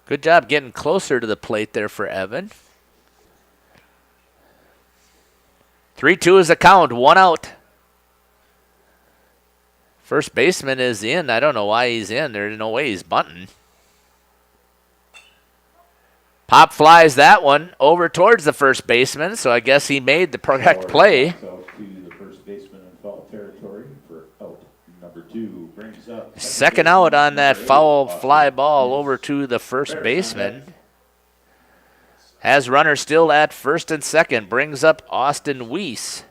Good job getting closer to the plate there for Evan. 3-2 is the count, 1 out. First baseman is in. I don't know why he's in. There's no way he's bunting. Pop flies that one over towards the first baseman, so I guess he made the correct play.
To the first baseman in foul territory for out number 2. Brings up
Second out on that foul fly ball over to the first baseman. Has runner still at first and second. Brings up Austin Weiss.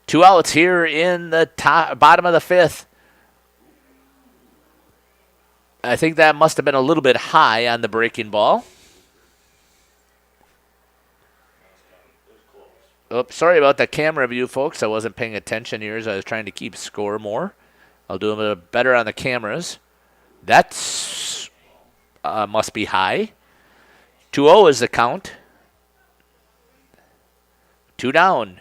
Two outs here in the bottom of the fifth. I think that must have been a little bit high on the breaking ball. Oh, sorry about the camera view, folks. I wasn't paying attention here as I was trying to keep score more. I'll do a little better on the cameras. That's must be high. 2-0 is the count. 2 down.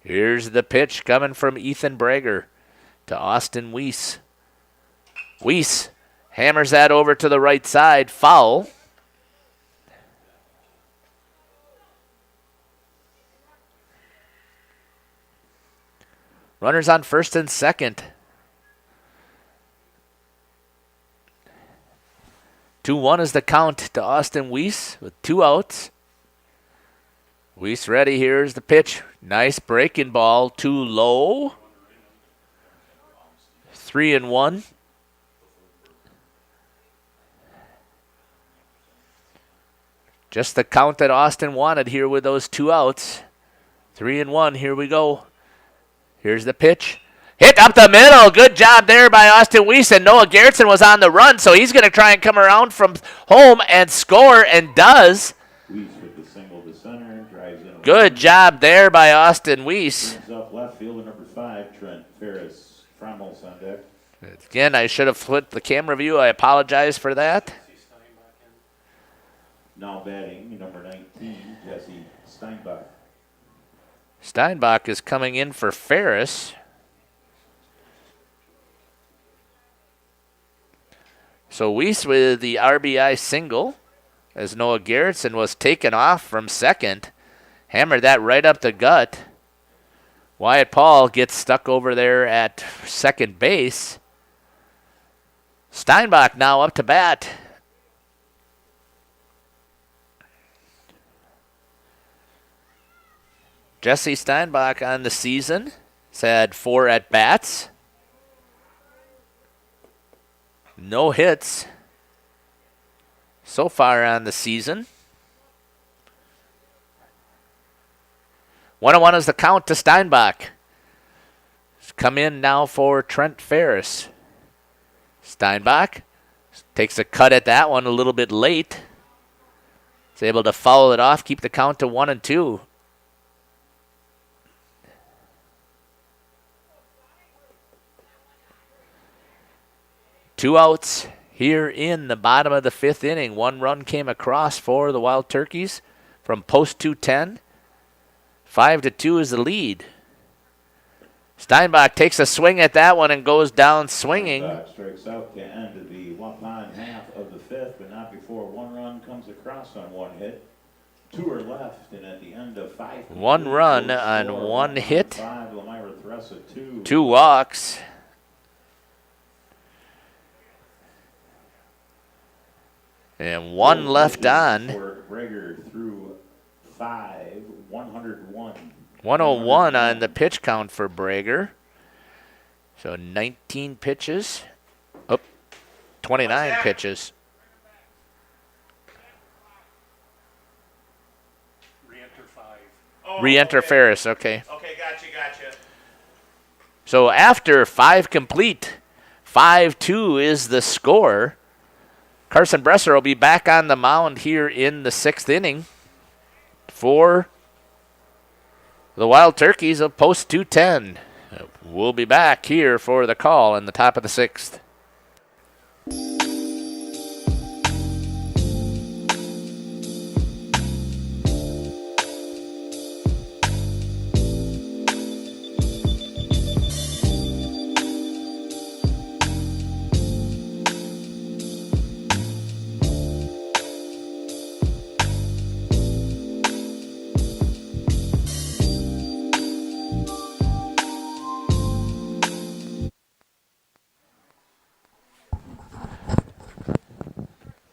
Here's the pitch coming from Ethan Brager to Austin Weiss. Weiss hammers that over to the right side. Foul. Runners on first and second. 2-1 is the count to Austin Weiss with 2 outs. Weiss ready. Here's the pitch. Nice breaking ball. Too low. 3-1. Just the count that Austin wanted here with those 2 outs. 3-1. Here we go. Here's the pitch. Hit up the middle. Good job there by Austin Weiss. And Noah Gerritsen was on the run, so he's going to try and come around from home and score, and does.
Weiss with the single to center, drives in.
Good job there by Austin Weiss.
Brings up left fielder number 5, Trent Ferris. Frommel's on deck.
Again, I should have flipped the camera view. I apologize for that.
Now batting number 19, Jesse Steinbach.
Steinbach is coming in for Ferris. So Weiss with the RBI single as Noah Gerritsen was taken off from second. Hammered that right up the gut. Wyatt Paul gets stuck over there at second base. Steinbach now up to bat. Jesse Steinbach on the season has had 4 at-bats. No hits so far on the season. 1-1 is the count to Steinbach. He's come in now for Trent Ferris. Steinbach takes a cut at that one a little bit late. He's able to foul it off, keep the count to 1-2. Two outs here in the bottom of the 5th inning. 1 run came across for the Wild Turkeys from post 210. 5-2 is the lead. Steinbach takes a swing at that one and goes down swinging.
Steinbach strikes out to end the Waupun half of the 5th, but not before 1 run comes across on 1 hit. 2 are left, and at the end of 5.
1 run on 1 hit.
5, Lomira, Theresa, 2.
2 walks. And 1 left on.
For Brager through 5, 101.
101 on the pitch count for Brager. So 19 pitches. 29 pitches.
Re-enter 5.
Re-enter
okay.
Ferris, okay.
Okay, gotcha.
So after 5 complete, 5-2 is the score. Carson Bresser will be back on the mound here in the 6th inning for the Wild Turkeys of post 210. We'll be back here for the call in the top of the 6th.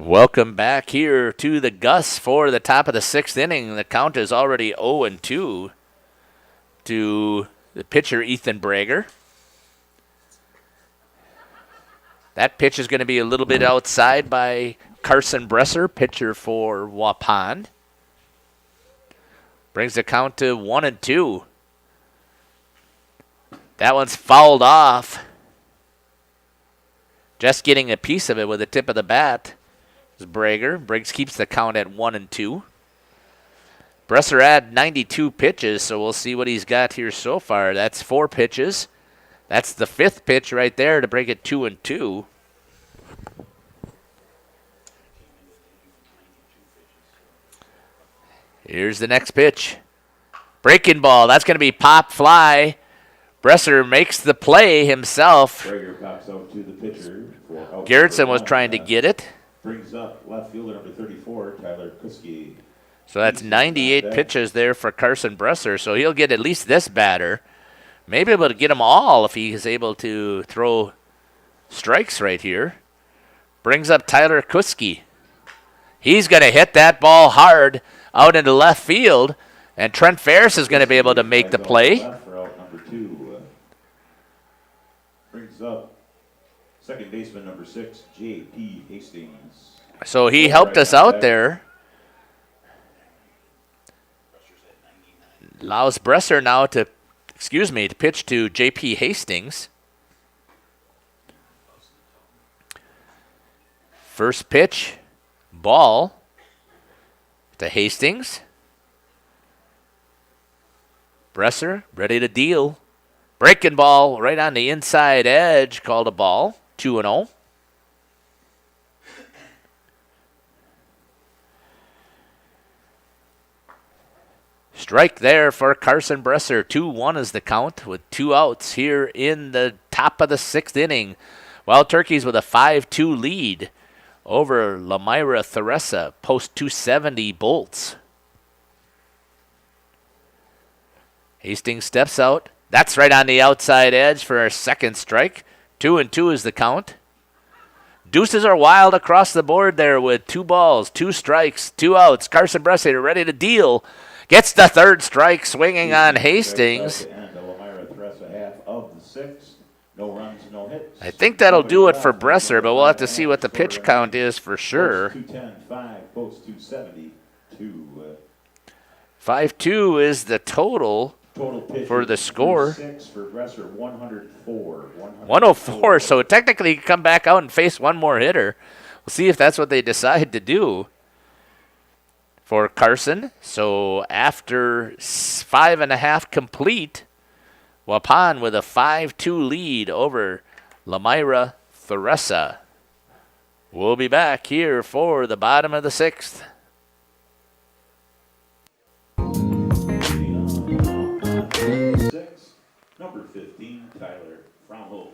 Welcome back here to the Gus for the top of the 6th inning. The count is already 0-2 to the pitcher, Ethan Brager. That pitch is going to be a little bit outside by Carson Bresser, pitcher for Waupun. Brings the count to 1-2. That one's fouled off. Just getting a piece of it with the tip of the bat. Brager. Briggs keeps the count at 1-2. Bresser had 92 pitches, so we'll see what he's got here so far. That's 4 pitches. That's the 5th pitch right there to break it 2-2. Here's the next pitch. Breaking ball. That's going to be pop fly. Bresser makes the play himself.
Traeger pops out to the pitcher.
Garrettson was trying to get it.
Brings up left fielder number 34, Tyler Kuski.
So that's 98 pitches there for Carson Bresser. So he'll get at least this batter. Maybe able to get them all if he is able to throw strikes right here. Brings up Tyler Kuski. He's going to hit that ball hard out into left field. And Trent Ferris is going to be able to make the play.
Left for out number 2. Brings up second baseman number 6, J.P. Hastings.
So he helped us out there. Allows Bresser now to pitch to J.P. Hastings. First pitch, ball to Hastings. Bresser ready to deal. Breaking ball right on the inside edge, called a ball. 2-0. Strike there for Carson Bresser. 2-1 is the count with 2 outs here in the top of the 6th inning. Wild Turkeys with a 5-2 lead over Lomira Theresa, post 270 Bolts. Hastings steps out. That's right on the outside edge for our second strike. 2-2 is the count. Deuces are wild across the board there with 2 balls, 2 strikes, 2 outs. Carson Bresser ready to deal. Gets the third strike swinging on Hastings.
Lomira Theresa half of the 6th. No runs, no hits.
I think that'll do it for Bresser, but we'll have to see what the pitch count is for sure.
210, 5, post 270, 2.
5-2 is the total for the score.
6 for Bresser, 104.
104, so technically he can come back out and face one more hitter. We'll see if that's what they decide to do for Carson. So after 5.5 complete, Waupun with a 5-2 lead over Lomira Theresa. We'll be back here for the bottom of the 6th.
Number 15, Tyler Fromholz.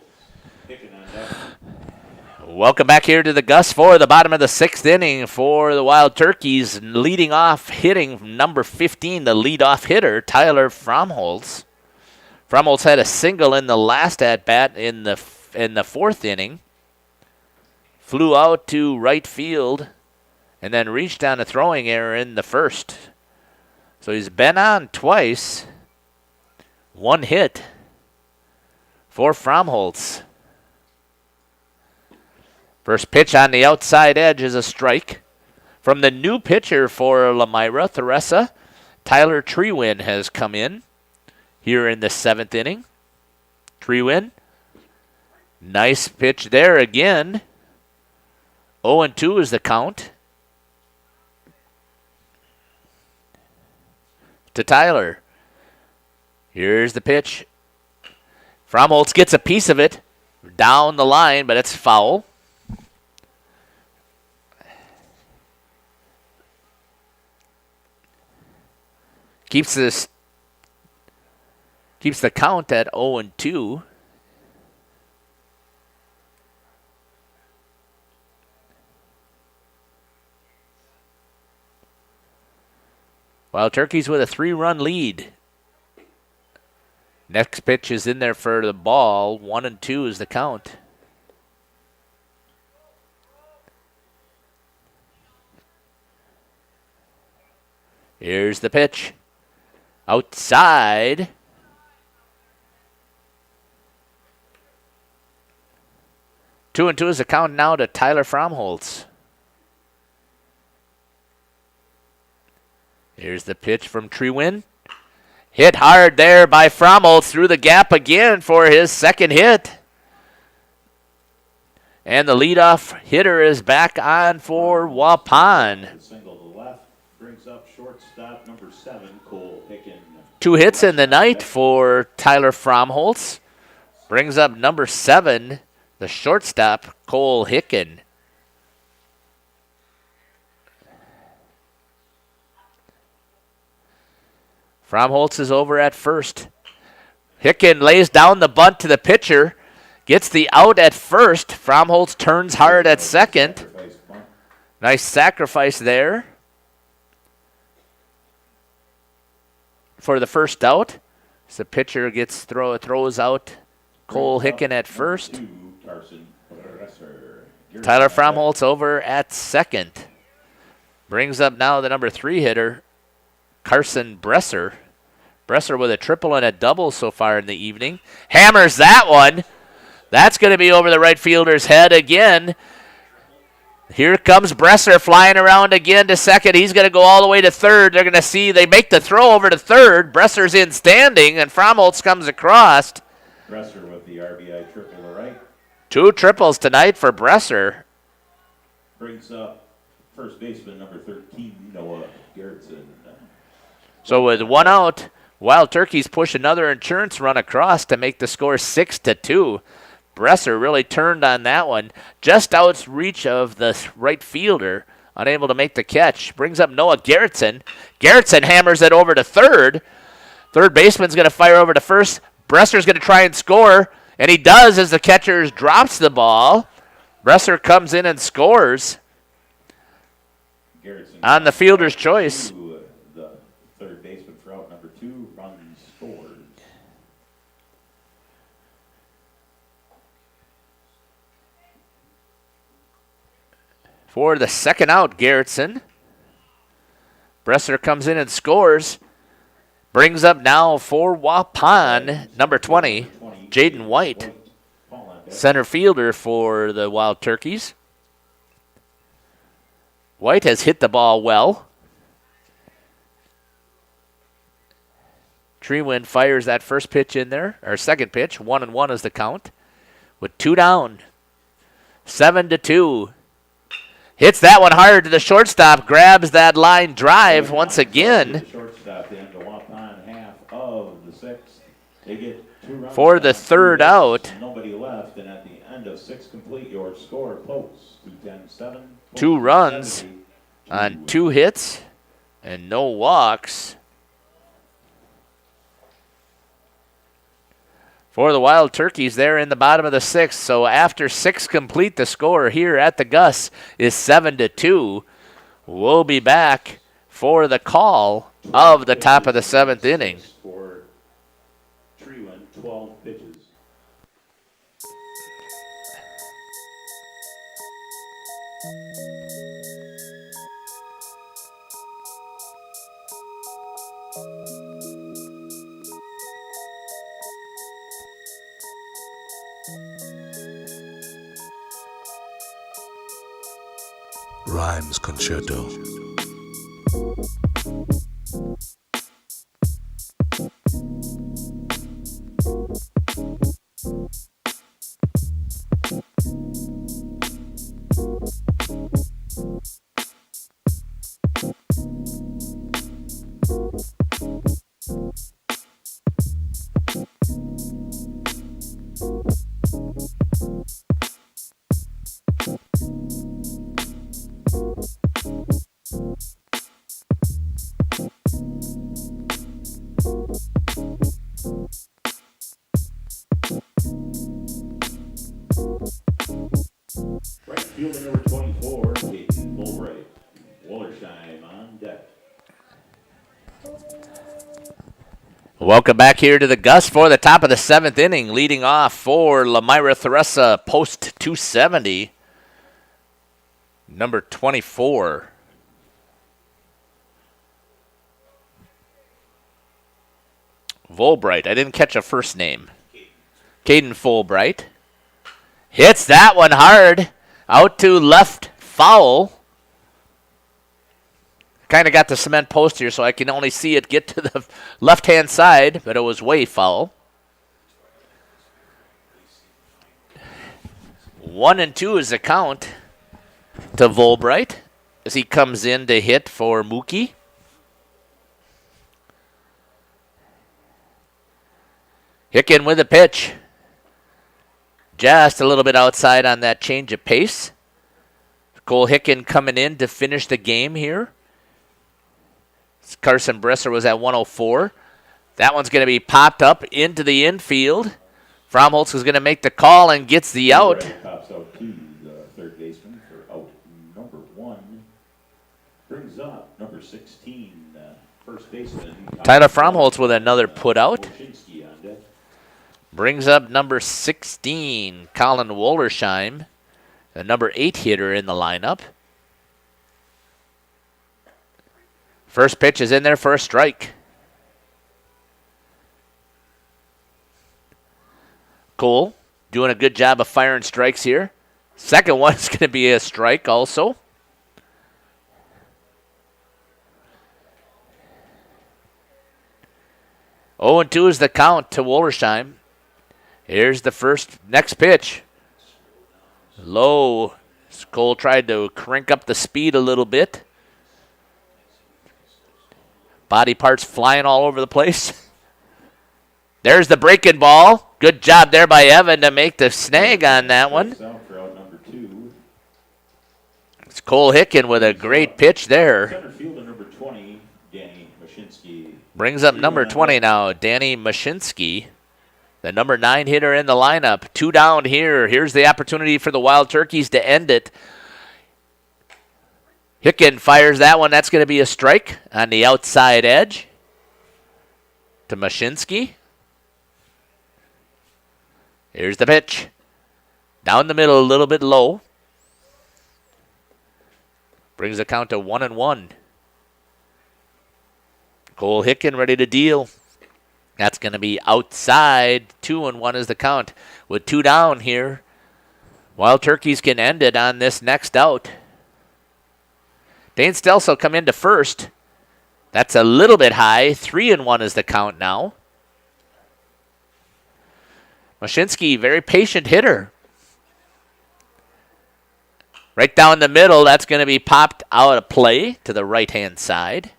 Picking on deck.
Welcome back here to the Gus for the bottom of the 6th inning for the Wild Turkeys. Leading off, hitting number 15, the leadoff hitter, Tyler Fromholz. Fromholz had a single in the last at-bat in the 4th inning. Flew out to right field and then reached on a throwing error in the 1st. So he's been on twice. 1 hit for Fromholz. First pitch on the outside edge is a strike. From the new pitcher for Lomira Theresa, Tyler Treewin has come in here in the 7th inning. Treewin, nice pitch there again. 0-2 is the count. To Tyler. Here's the pitch. Fromholz gets a piece of it down the line, but it's foul. Keeps the count at 0-2. Wild Turkeys with a 3-run lead. Next pitch is in there for the ball. 1-2 is the count. Here's the pitch. Outside. Two and two is the count now to Tyler Fromholz. Here's the pitch from Treewin. Hit hard there by Fromholz through the gap again for his second hit. And the leadoff hitter is back on for Waupun.
Single to left brings up shortstop number 7, Cole Hicken.
2 hits in the night for Tyler Fromholz. Brings up number 7, the shortstop, Cole Hicken. Fromholtz is over at first. Hicken lays down the bunt to the pitcher. Gets the out at first. Fromholtz turns hard at second.
Sacrifice bunt.
Nice sacrifice there for the first out. So the pitcher throws out Cole Hicken at first.
To Carson Bresser.
Tyler Fromholtz over at second. Brings up now the number 3 hitter, Carson Bresser. Bresser with a triple and a double so far in the evening. Hammers that one. That's going to be over the right fielder's head again. Here comes Bresser flying around again to second. He's going to go all the way to third. They're going to see they make the throw over to third. Bresser's in standing, and Fromholtz comes across.
Bresser with the RBI triple to right.
2 triples tonight for Bresser.
Brings up first baseman number 13, Noah Gerritsen.
So with 1 out, Wild Turkeys push another insurance run across to make the score 6-2. Bresser really turned on that one. Just out reach of the right fielder, unable to make the catch. Brings up Noah Gerritsen. Gerritsen hammers it over to third. Third baseman's going to fire over to first. Bresser's going to try and score, and he does as the catcher drops the ball. Bresser comes in and scores
Gerritsen
on the fielder's choice.
to the third baseman for out number 2, runs scored.
For the second out, Gerritsen. Bresser comes in and scores. Brings up now for Waupun, number 20, Jaden White, center fielder for the Wild Turkeys. White has hit the ball well. Treewind fires that first pitch in there, or second pitch. 1-1 is the count. With 2 down. 7-2. Hits that one hard to the shortstop. Grabs that line drive once again.
The shortstop in the Waupun half of the 6th. They get 2 runs
For the
on
3rd
2 hits,
out.
Nobody left, and at the end of 6 complete, your score close. 2-10-7.
2 runs on 2 hits and no walks. For the Wild Turkeys, they're in the bottom of the 6th. So after 6 complete, the score here at the Gus is 7-2. We'll be back for the call of the top of the 7th inning.
For Treewind, 12 pitches.
Rhymes Concerto.
Right fielder number 24, Peyton Mulbright. Wallersheim on deck.
Welcome back here to the Gus for the top of the 7th inning. Leading off for Lomira Theresa, post 270. Number 24. Volbright. I didn't catch a first name. Caden Fulbright. Hits that one hard. Out to left foul. Kind of got the cement post here, so I can only see it get to the left-hand side, but it was way foul. 1-2 is the count to Volbright as he comes in to hit for Mookie. Hicken with a pitch. Just a little bit outside on that change of pace. Cole Hicken coming in to finish the game here. Carson Bresser was at 104. That one's going to be popped up into the infield. Fromholtz is going to make the call and gets the out.
Right, pops out to the third baseman for out number 1. Brings up number 16, first baseman.
Tyler Fromholtz with another put out.
Wojcinski on deck.
Brings up number 16, Colin Wollersheim, the number 8 hitter in the lineup. First pitch is in there for a strike. Cole doing a good job of firing strikes here. Second one is going to be a strike also. Oh, and 2 is the count to Wollersheim. Here's the next pitch. Low. Cole tried to crank up the speed a little bit. Body parts flying all over the place. There's the breaking ball. Good job there by Evan to make the snag on that one.
For out number 2.
It's Cole Hicken with a great pitch there.
Center fielder number 20, Danny Mashinsky.
Brings up number 20 now, Danny Mashinsky, the number 9 hitter in the lineup. 2 down here. Here's the opportunity for the Wild Turkeys to end it. Hicken fires that one. That's going to be a strike on the outside edge to Mashinsky. Here's the pitch. Down the middle, a little bit low. Brings the count to 1-1. Cole Hicken ready to deal. That's going to be outside. 2-1 is the count. With 2 down here, Wild Turkeys can end it on this next out. Dane Stelso come into first. That's a little bit high. 3-1 is the count now. Mashinsky, very patient hitter. Right down the middle, that's going to be popped out of play to the right-hand side.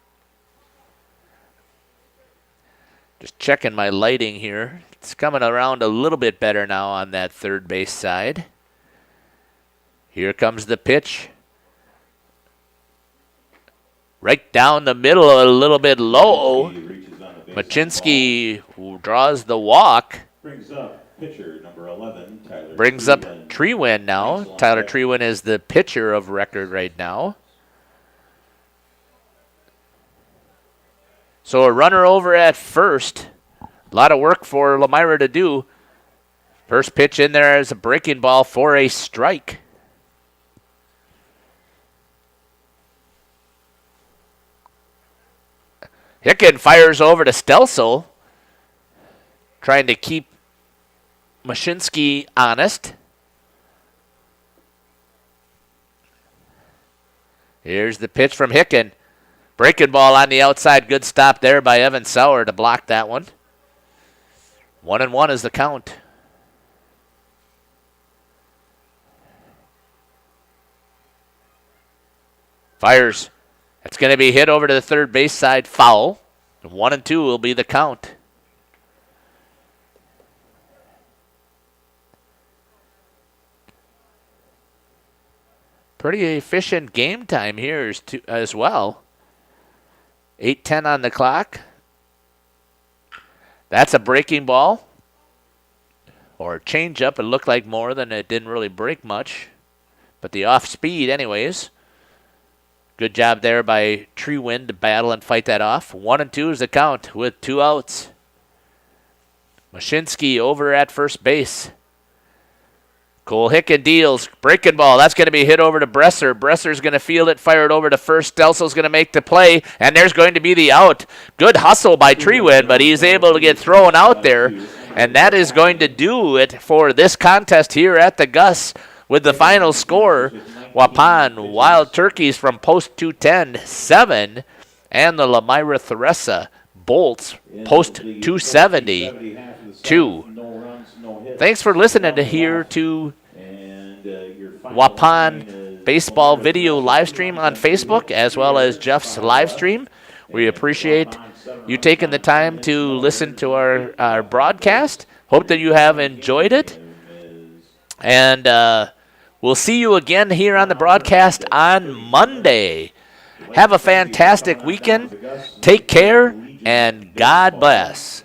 Just checking my lighting here. It's coming around a little bit better now on that third base side. Here comes the pitch. Right down the middle, a little bit low. Mashinsky draws the walk.
Brings up pitcher number 11, Tyler.
Brings up Treewin now. Tyler Treewin is the pitcher of record right now. So a runner over at first. A lot of work for Lomira to do. First pitch in there is a breaking ball for a strike. Hicken fires over to Stelso, trying to keep Mashinsky honest. Here's the pitch from Hicken. Breaking ball on the outside. Good stop there by Evan Sauer to block that one. 1-1 is the count. Fires. It's going to be hit over to the third base side, foul. 1-2 will be the count. Pretty efficient game time here as well. 8:10 on the clock. That's a breaking ball. Or a changeup. It looked like more than it didn't really break much. But the off speed anyways. Good job there by Treewin to battle and fight that off. 1-2 is the count with 2 outs. Mashinsky over at first base. Cole Hicken deals. Breaking ball. That's going to be hit over to Bresser. Bresser's going to field it, fire it over to first. Stelso's going to make the play, and there's going to be the out. Good hustle by Treewin, but he's able to get thrown out there, and that is going to do it for this contest here at the Gus with the final score. Waupun Wild Turkeys from post 210, 7, and the Lomira Theresa Bolts post 270, 2. Thanks for listening to here to Waupun baseball video live stream on Facebook as well as Jeff's live stream. We appreciate you taking the time to listen to our broadcast. Hope that you have enjoyed it. And we'll see you again here on the broadcast on Monday. Have a fantastic weekend. Take care, and God bless.